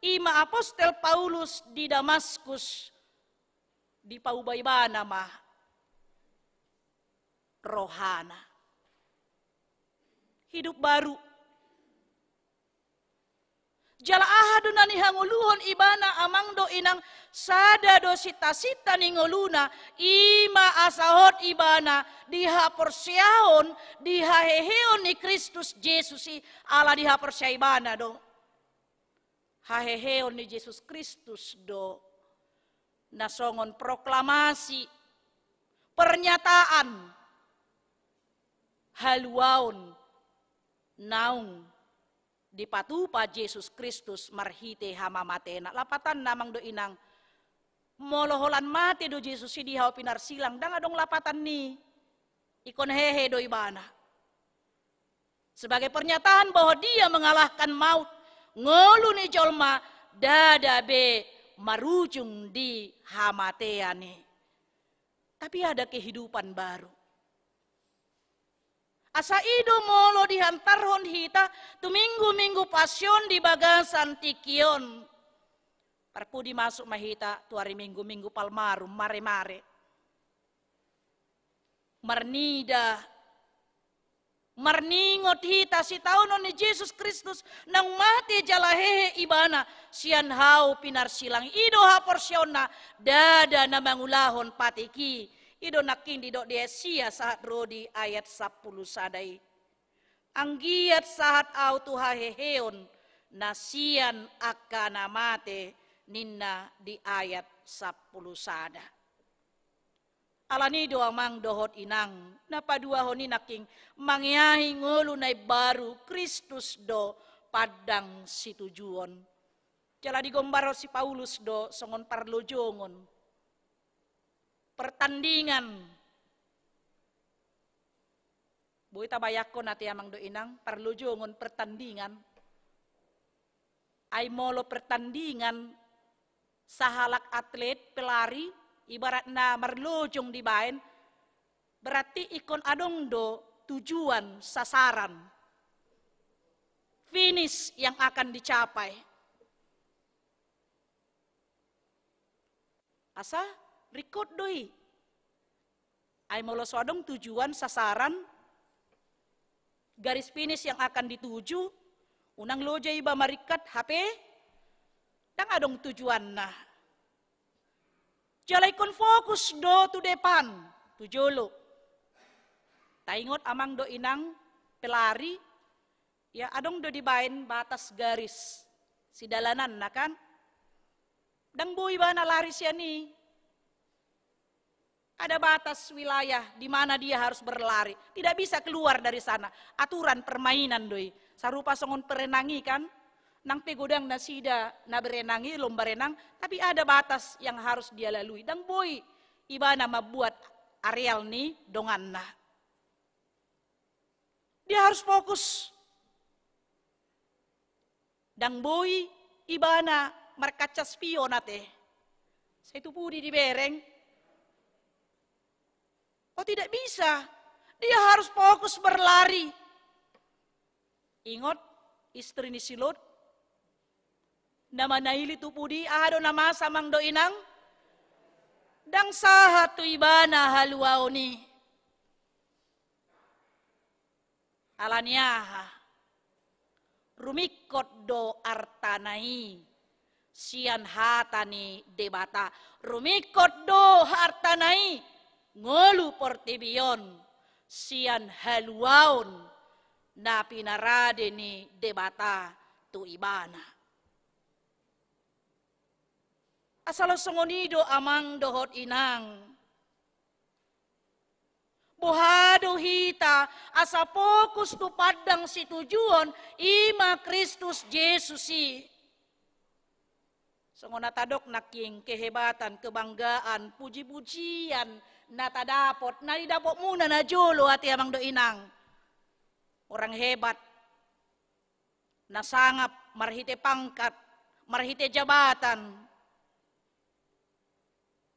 ima Apostel Paulus di Damaskus. Di paubaybana mah. Rohana. Hidup baru. Jala ahado na ni hanguluhon ibana amang do inang sada do sita-sita ni ngoluna ima asahot ibana diha porsiahon diha heheon ni Kristus Jesus ala diha porsia ibana do. Haheheon ni Jesus Kristus do nasongon proklamasi pernyataan haluaon naung di patupa Jesus Kristus marhite hamamatena. Lapatan namang do inang moloholan mati do Jesus di hau pinarsilang dang adong lapatan ni ikon hehe do ibana. Sebagai pernyataan bahwa dia mengalahkan maut ngolu ni jolma dadabe marujung di hamateane. Tapi ada kehidupan baru. Asa ido molo dihantarhon hita tuminggu-minggu pasyon di bagasan tikion. Parpu dimasuk mahita tu hari minggu-minggu palmarum mare-mare. Marnida. Marningot hita si taunon ni Jesus Kristus nang mati jalahehe ibana sian hau pinarsilang ido ha porsyona dada na mangulahon patiki. Ido nakin di dok Yesia saat rodi ayat 10 sadai. Anggiat saat au tuha heheon nasian akana mate ninna di ayat 10 sada. Alani do amang dohot inang napadua honi naking mangyahi ngulu nai baru Kristus do padang situjuon. Jala digombaro si Paulus do songon parlojongon. Pertandingan. Buy tabayakon nati amang do inang parlojongon pertandingan. Ay molo pertandingan sahalak atlet pelari ibarat na marlojong di bain berarti ikon adong do tujuan sasaran finish yang akan dicapai. Asa record doi. Ay molo sodong tujuan sasaran garis finish yang akan dituju Unang loja iba marikat HP, dang adong tujuan na. Jalay kon fokus do tu depan, tujolo. Taingot amang do inang pelari, ya adong do dibain batas garis si dalanan na kan. Dang boy ba na lari siya ni? Ada batas wilayah di mana dia harus berlari. Tidak bisa keluar dari sana. Aturan permainan doi. Sarupa songon perenangi kan. Nang pegodang na sida na berenangi, lomba renang. Tapi ada batas yang harus dia lalui. Dang boy, iba na mabuat areal ni dongan na. Dia harus fokus. Dang boy, iba na markaca spion ate. Sa itu pudi di bereng. Oh tidak bisa. Dia harus fokus berlari. Ingat istri ni si Lot. Nama naili tu pudi ado nama samang do inang. Dang saha tu ibana haluau ni. Alaniaha. Rumikot do artanai. Sian hatani debata. Rumikot do artanai. Ngolu portibion. Sian haluaun. Na pinarade ni debata tu ibana. Asal songonido amang dohot inang. Buhado hita asa fokus tu padang si tujuan ima Kristus Yesusi. Songonatadok naking kehebatan, kebanggaan, puji-pujian natadapot, naidapot muna na jolo ati amang do inang. Orang hebat, nasangap, marhite pangkat, marhite jabatan,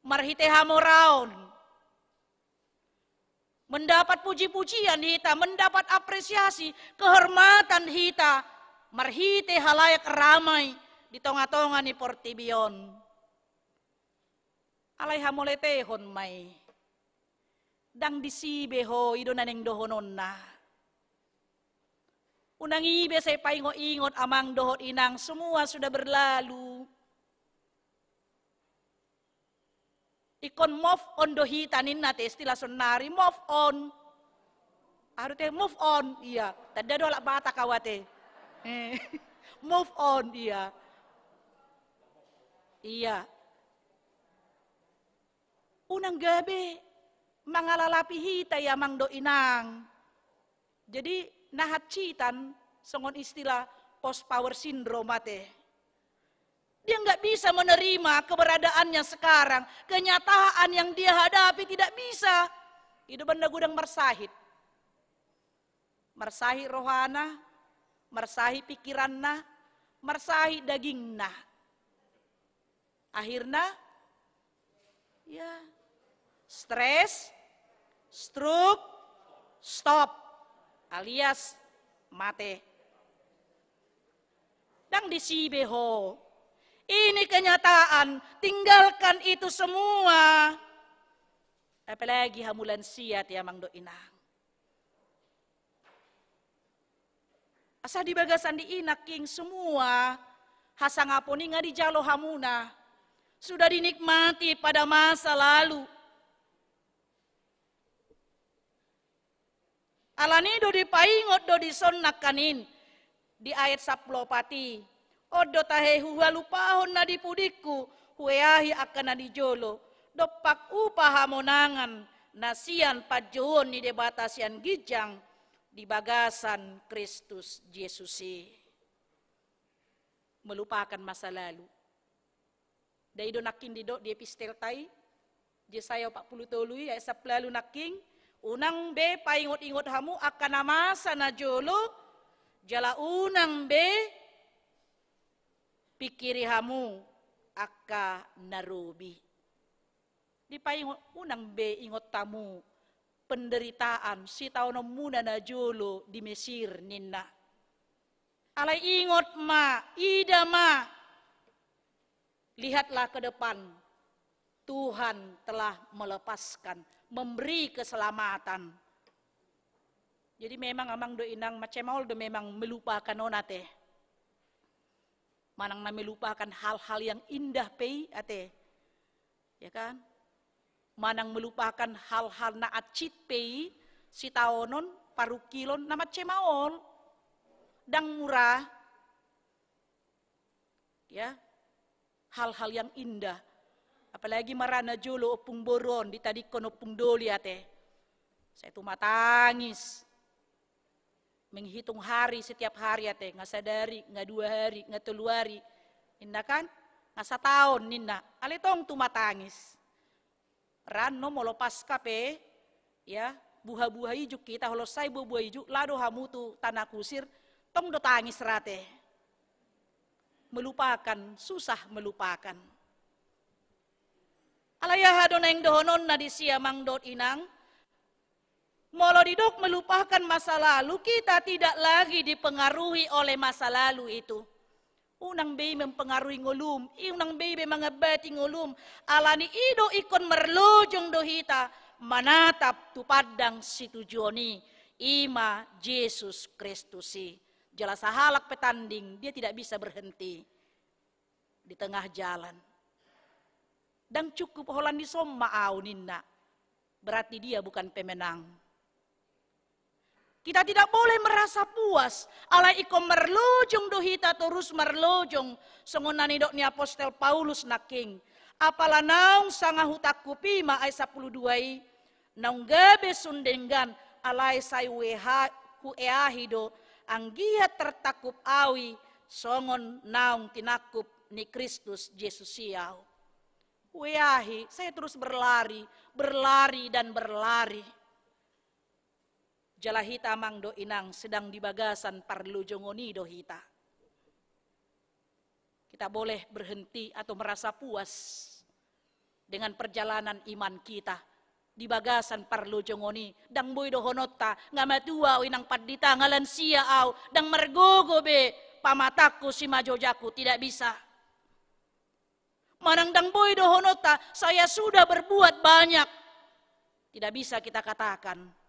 marhite hamoraon, mendapat puji-pujian hita, mendapat apresiasi, kehormatan hita, marhite halayak ramai di tonga-tonga ni portibion. Alay hamoletehon may, dang disibeho idonaneng dohonon na. Unang ibe say paingo-ingot amang dohot inang, semua sudah berlalu. Ikon move on dohitanin nate istilah sonari, move on. Arute move on, iya. Tanda dolak bata kawate. Move on, iya. Iya. Unang gabi, mangalalapi hita ya mang do inang. Jadi, nahacitan, songon istilah post power syndrome ate. Dia nggak bisa menerima keberadaannya sekarang, kenyataan yang dia hadapi tidak bisa. Itu benda gudang mersahit. Mersahit rohana, mersahit pikiranna, mersahit dagingna. Akhirnya, ya, stres, stroke, stop. Alias mate. Dang disibeho. Ini kenyataan, tinggalkan itu semua. Apalagi hamulan siat ya mang do inang. Asa di bagasan di inak king semua. Hasangaponi nga di jalo hamuna. Sudah dinikmati pada masa lalu. Alani do dipaingot do disonnak kanin di ayat 10 pati. Odo tahe huhalupahon na dipudiku hueahi akan na dijolo. Dopak upah hamonangan nasian pajoon ni debatasian gijang di bagasan Kristus Yesusi. Melupakan masa lalu. Daido nakin dido di epistel tai. Yesaya 40 tului ya esap lalu naking. Unang be paingot-ingot hamu akan namasa na jolo. Jala unang be pikiri hamu akka narubi. Di paingot unang be ingot tamu penderitaan si taon muna na jolo di Mesir ninna. Alay ingot ma, ida ma. Lihatlah ke depan. Tuhan telah melepaskan, memberi keselamatan. Jadi memang amang do inang macam do memang melupakan onate. Manang na melupakan hal-hal yang indah pei ate. Ya kan? Manang melupakan hal-hal na acit pei si taonon parukilon na macemaol. Dang murah. Ya. Hal-hal yang indah. Apalagi marana jolo opung boron di tadi kono opung doli ate. Saya tuh matangis. Menghitung hari setiap hari ate, nga sadari, nga 2 hari, nga 3 hari. Inna kan? Nga sa taon ninna. Alitong tumatangis. Rano molopas kape, ya, buha-buha ijuk kita, holosay buha ijuk, lado hamutu tanah kusir, tong do tangis rate. Melupakan, susah melupakan. Alayahado na yung dohonon na di siya mangdot inang, molo didok melupakan masa lalu, kita tidak lagi dipengaruhi oleh masa lalu itu. Unang bayi mempengaruhi ngulum, unang bayi mga bati ngulum, alani ido ikon merlojong dohita, manatap tupadang si tujuani, ima Yesus Kristusi. Jelas halak petanding, dia tidak bisa berhenti di tengah jalan. Dan cukup holan di somma ninna, berarti dia bukan pemenang. Kita tidak boleh merasa puas. Ala iko merlojong dohita terus merlojong. Songonani dok ni Apostel Paulus naking. Apala naung sangahutak kupima ay 12 naung gabe sundengan alay say weha ku eahido ang gihat tertakup awi songon naung tinakup ni Kristus Yesus siyaw. Weahi, saya terus berlari, berlari dan berlari. Jalahita mangdo inang sedang di bagasan parlujongoni dohita. Kita boleh berhenti atau merasa puas dengan perjalanan iman kita di bagasan parlujongoni. Dang boy dohonota ngamatua inang padita ngalansia au dang mergogo be pamataku si majojaku tidak bisa. Manang dang boy dohonota saya sudah berbuat banyak. Tidak bisa kita katakan.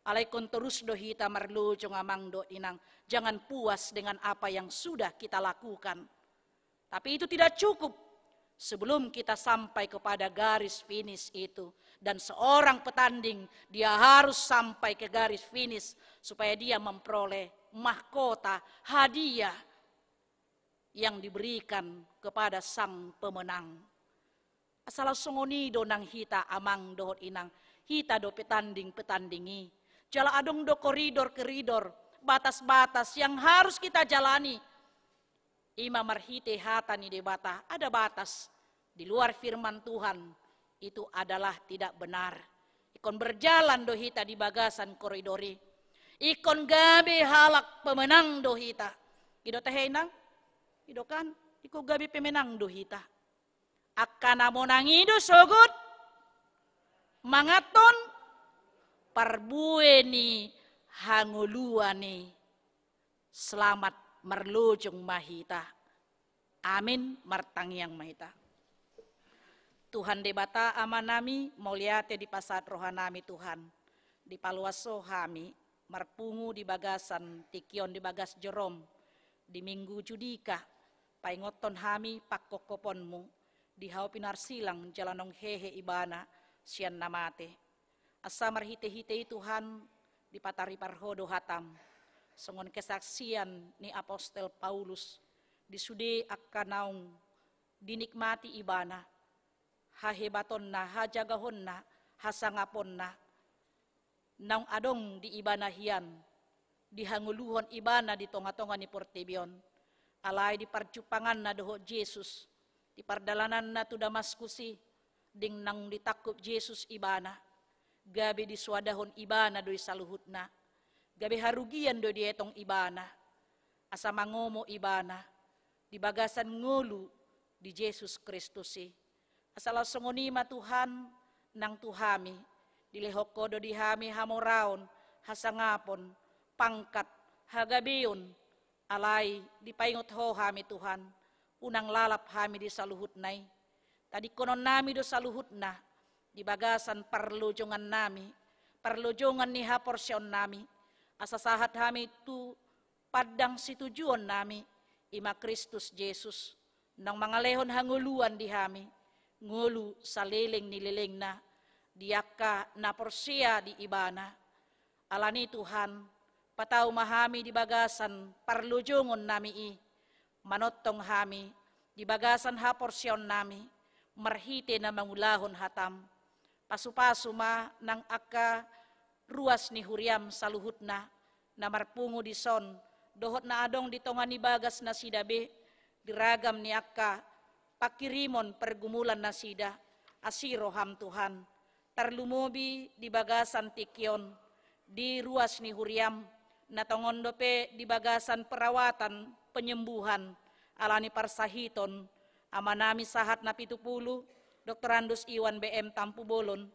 Alaikon terus dohita marlujong amang do inang. Jangan puas dengan apa yang sudah kita lakukan. Tapi itu tidak cukup. Sebelum kita sampai kepada garis finish itu. Dan seorang petanding dia harus sampai ke garis finish. Supaya dia memperoleh mahkota hadiah. Yang diberikan kepada sang pemenang. Asal songoni do nang hita amang dohot inang. Hita do petandingi. Jala adong do koridor-koridor, batas-batas yang harus kita jalani. Ima marhite hata ni debata, ada batas. Di luar firman Tuhan, itu adalah tidak benar. Ikon berjalan dohita di bagasan koridori. Ikon gabe halak pemenang dohita. Ido tehenang, ido kan, iko gabe pemenang dohita. Akana monangido sogut, mangaton, parbueni hanguluani selamat merlujung mahita. Amin martangyang mahita. Tuhan debata amanami moliate di pasat rohanami Tuhan. Di paluaso hami marpungu di bagasan tikion di bagas jerom. Di minggu judika paingoton hami pakkokoponmu. Di hau pinarsilang jalanong hehe ibana sian namate. Asa marhite-hite Tuhan di patari parhodo hatam. Songon kesaksian ni Apostel Paulus. Disude akkanaung dinikmati ibana. Hahebaton na, hajagahon na, hasangapon na. Naung adong di ibana hiyan. Dihanguluhon ibana di tonga-tonga ni Portebion. Alay di parcupangan na doho Jesus. Di pardalanan na tu Damaskusi. Ding nang ditakup Jesus ibana. Gabi di swadahon ibana doy saluhutna. Gabi harugian doy dietong ibana. Asa mangomo ibana. Di bagasan ngulu di Yesus Kristusi. Asala songonima Tuhan nang tuhami. Dilehokodo di hami hamoraon. Hasangapon. Pangkat. Hagabion. Alay dipaingot ho hami Tuhan. Unang lalap hami di saluhutnay. Tadi konon nami do saluhutna. Di bagasan parlojongan nami, parlojongan ni haporsyon nami, asasahat kami tu padang si tujuan nami, ima Kristus Jesus, nang mangalehon hanguluan di hami, ngulu saliling nililing na, diaka na porsia di ibana. Alani Tuhan, pataw mahami di bagasan parlujongon nami manotong hami, di bagasan ha porsyon nami, marhite na mangulahon hatam. Pasu-pasu ma nang aka ruas ni huriam saluhut na marpungo di son, dohot na adong ditongan ni bagas na sidabe, diragam ni aka, pakirimon pergumulan na sida, asiro ham Tuhan, tarlumobi di bagasan tikyon, di ruas ni huriam, natongondope di bagasan perawatan penyembuhan, alani parsahiton, amanami sahat na 70, Dr. Andus Iwan BM Tampu Bolon,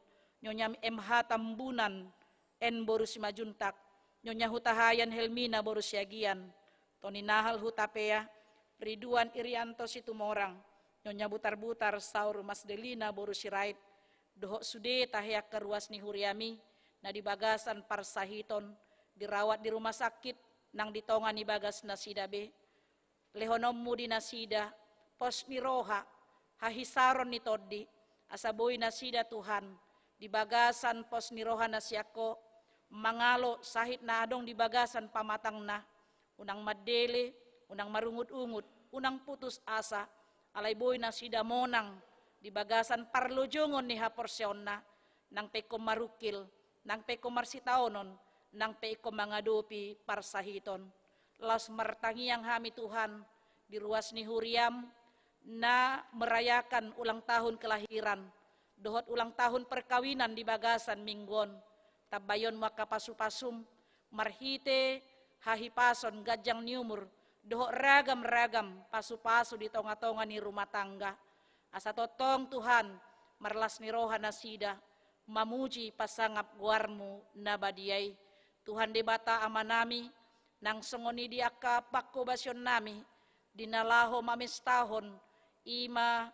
Nyonya MH Tambunan, N. Borus Majuntak, Nyonya Hutahayan Helmina Borus Yagian, Tony Nahal Hutapea, Ridwan Irianto Situmorang, Nyonya Butar-Butar Saur Masdelina Borus Sirait, Dohok Sude Tahyak Keruas ni Huriami, na di bagasan parsahiton, dirawat di rumah sakit, nang ditongan ni bagas nasidabe, lehonommu di nasida, pos ni roha, hahisaron ni toddi, asaboy nasida Tuhan, di bagasan pos ni roha nasyako, mangalo sahit na adong di bagasan pamatang na, unang madele, unang marungut-ungut, unang putus asa, alay boy na sida monang, di bagasan parlojongon ni haporsyon na, nang pekom marukil, nang pekom marsitaonon, nang pekom mangadopi parsahiton. Las martangiang hami Tuhan, di ruas ni huriam, na merayakan ulang tahun kelahiran, dohot ulang tahun perkawinan di bagasan minggon, tabayon maka pasu-pasum, marhite, hahipason, gajang niumur, dohok ragam-ragam, pasu-pasu di tonga-tonga ni rumah tangga. Asa totong Tuhan, marlas ni roha nasida, mamuji pasangap guarmu nabadiay. Tuhan debata amanami, nang songoni di aka pakko basyon nami, dinalaho mamestahon, ima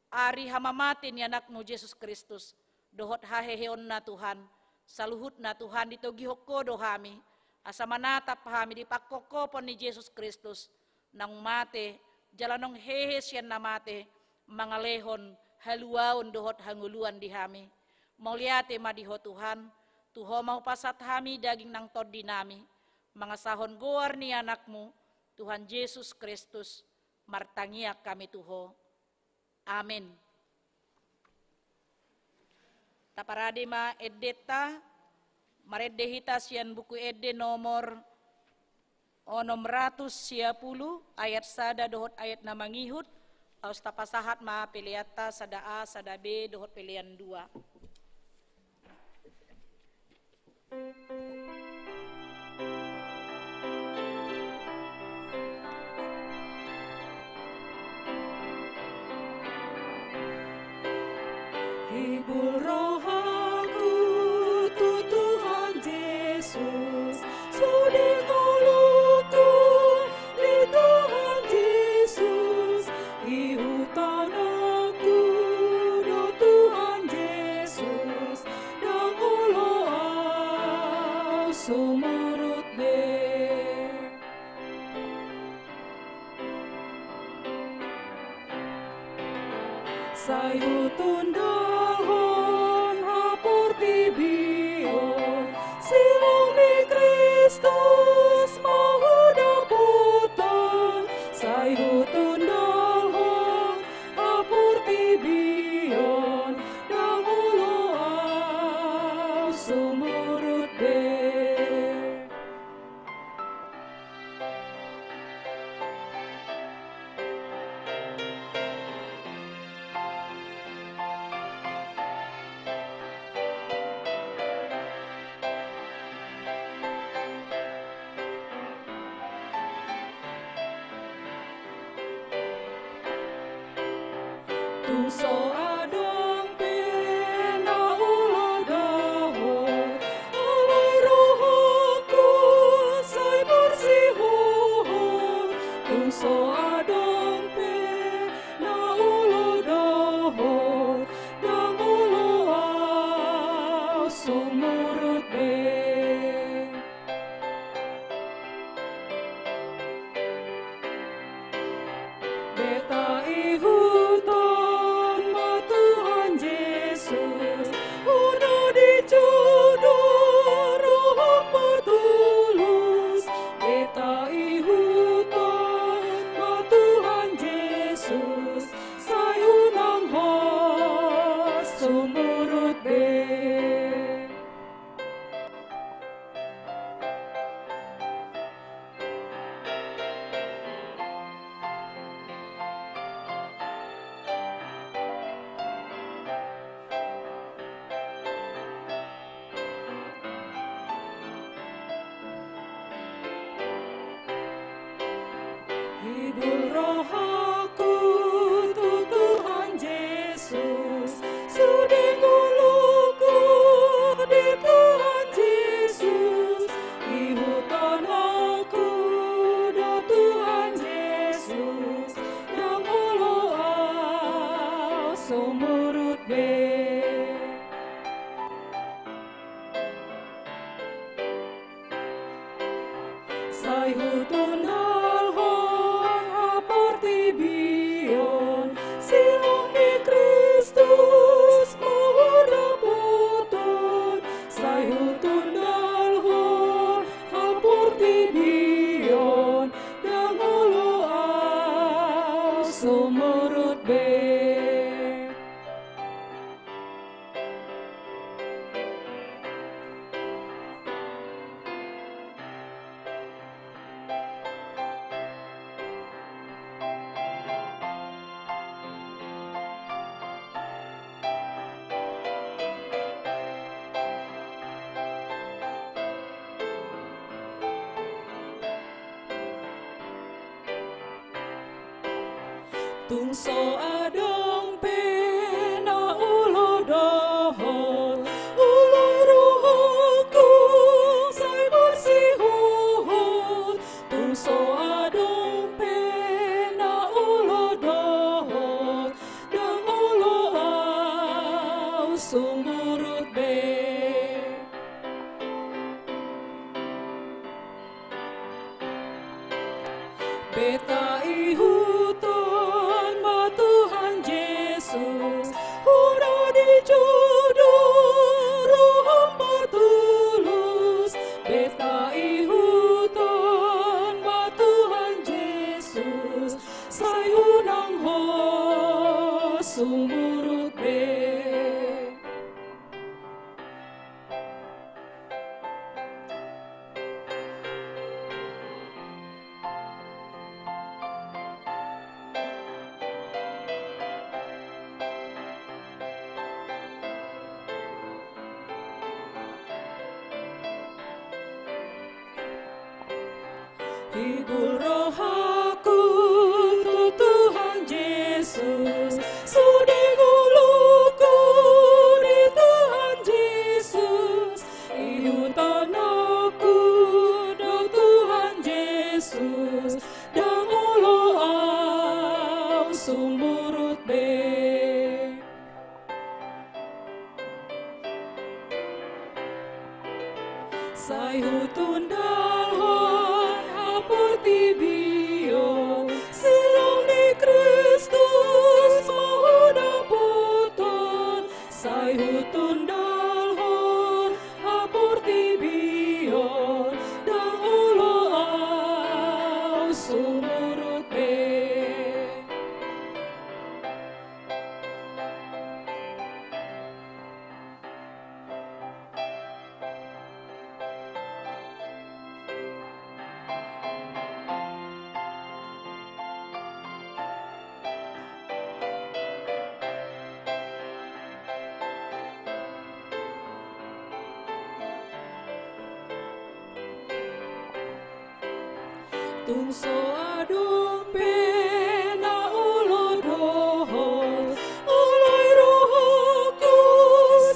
ari hamamatin ni anakmu Yesus Kristus, dohot haheheon na Tuhan, saluhut na Tuhan ditogihoko dohami, asa manatap hami di pakokopon ni Yesus Kristus, nang mate, jalanong hehe siyan na mate, mangalehon, haluaon dohot hanguluan di hami, mauliate madiho Tuhan, tuho mau pasat hami daging nang tod dinami, mga sahon goar ni anakmu, Tuhan Yesus Kristus, martangiak kami tuho. Amin. Taparade ma edeta, maredehita sian buku ede nomor 610 ayat sada dohot ayat na mangihut, aus tapasahat ma piliata sada A sada B dohot pilihan 2. Hibur rohaku tu Tuhan Yesus, sudi mulutku di Tuhan Yesus, ihutan aku do Tuhan Yesus, dan uloau sumurut de. Sayu tundahon hapur tibion, silong ni Kristus mahudak puton. Sayu tundahon hapur tibion, dang uloau sumurut de. Tungso adong pena ulo dohon, alay rohoku say bersihon. Tungso adong pena ulo dohon, dang ulo au sumurut de. sumurut be. Sai hutun dalhon aporti bion, silong di Kristus mahuda puton. Sai hutun dalhon aporti bion, yang ulo au sumurut be. Tungso adong pena ulo dohot, ulo rohku sai bersihut. Tungso adong pena ulo dohot, dan ulo au sumurut be. Beta ihuton ma Tuhan Yesus, udah dijodoh roh hamba tulus. Beta ihuton ma Tuhan Yesus, sayunang ho sumurut be. Hibur roh aku tu Tuhan Yesus, sudi guluku di Tuhan Yesus. Ihutan aku do Tuhan Yesus, dan ulo au sumurut be. Sai hutun dalhon aporti bion, silong di Kristus mahuda puton. Sai hutun dalhon aporti bion, dan ulo au sumurut be. Tungso adong pena ulo dohot, ulai rohku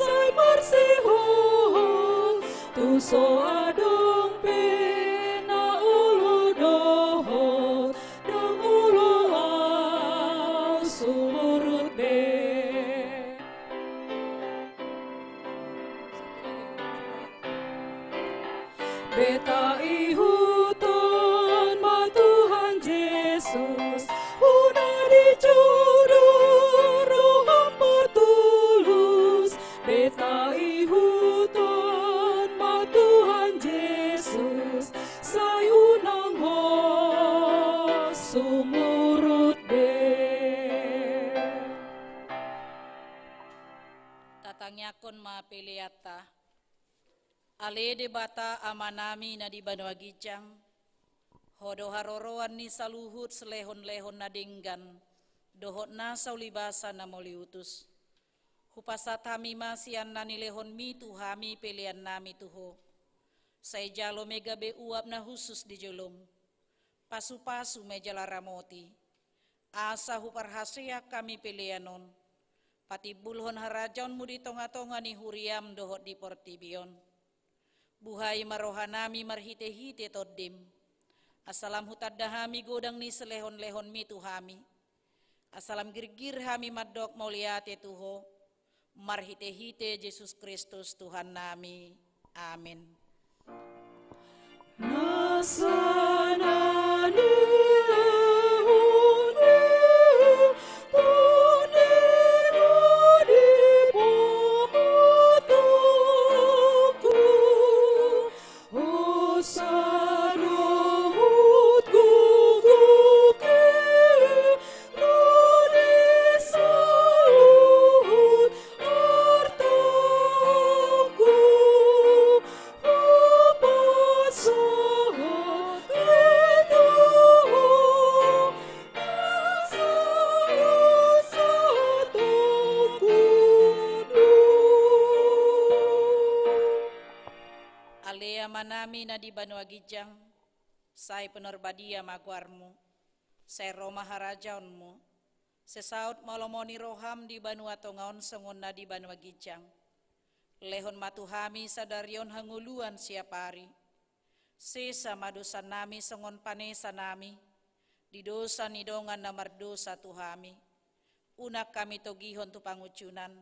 sai bersihut. Tungso adong pena ulo dohot, dan ulo au sumurut be. Beta ihuton ma Tuhan Yesus, udah dijodoh roh hamba tulus. Beta ihuton ma Tuhan Yesus, sayunang ho sumurut be. Tatangnyakon ma piliata, ale debata amanami na di Banua Gijang, hodo haroroan ni saluhut selehon-lehon na dinggan, dohot na saulibasa na moliutus. Hupasat hami masian na nilehon mi tuhami pilihan nami tuho. Say jalo mega be uap na husus di jolom. Pasu-pasu meja laramoti. Asa huparhasya kami pilihanon. Pati bulhon harajon mu di tonga-tonga ni huriam dohot di portibion. Buhay marohanami marhite-hite toddim. Asalam hutad dahami godang ni selehon-lehon mi tuhami. Asalam girgir hami madok mauliate Tuho, marhite-hite Yesus Kristus Tuhan nami. Amin. Manami na di Banua Gijang, say penorbadia maguarmu, say Roma harajaunmu, sesaut malomoni roham di Banua Tongaon sengon na di Banua Gijang, lehon matuhami sadarion hanguluan siapari, sesa madosa nami sengon panesa nami, di dosa nidongan namar dosa tuhami, unak kami togihon tu pangucunan,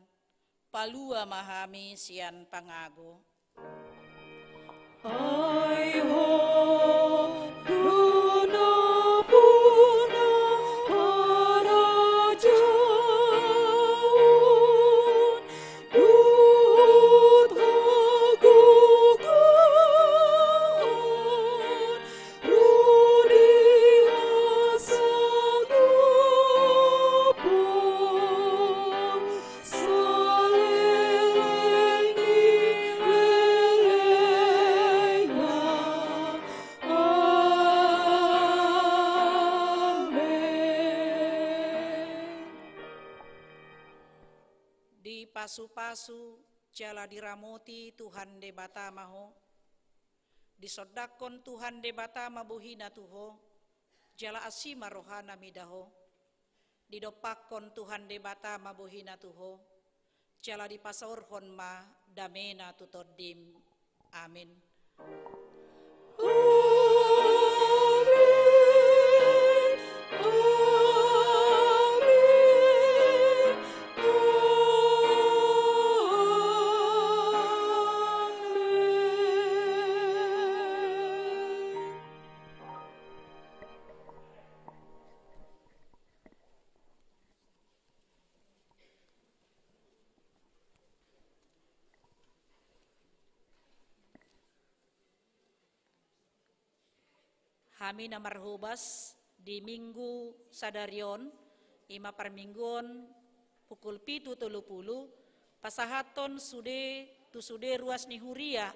palua mahami sian pangago. Ai ho duna puna harajaun dut hagugugan rudi hasagupon salelengi pasu-pasu jala diramoti Tuhan de batamaho, disodakon Tuhan de batama buhina tuho, jala asima rohana midaho, didopakon Tuhan de batama buhina tuho, jala dipasaurhon ma damena tutodim. Amin. Kami namarhubas di Minggu Sadarion, ima permingguan pukul 7.30, pasahaton sude ruas nihuria,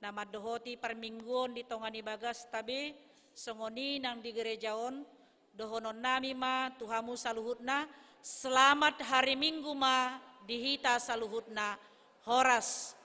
nama dohoti permingguan di tongani bagas tabe, sengoni nang di gerejaon, dohonon nami ma Tuhamu saluhutna, selamat hari Minggu ma dihita saluhutna, horas.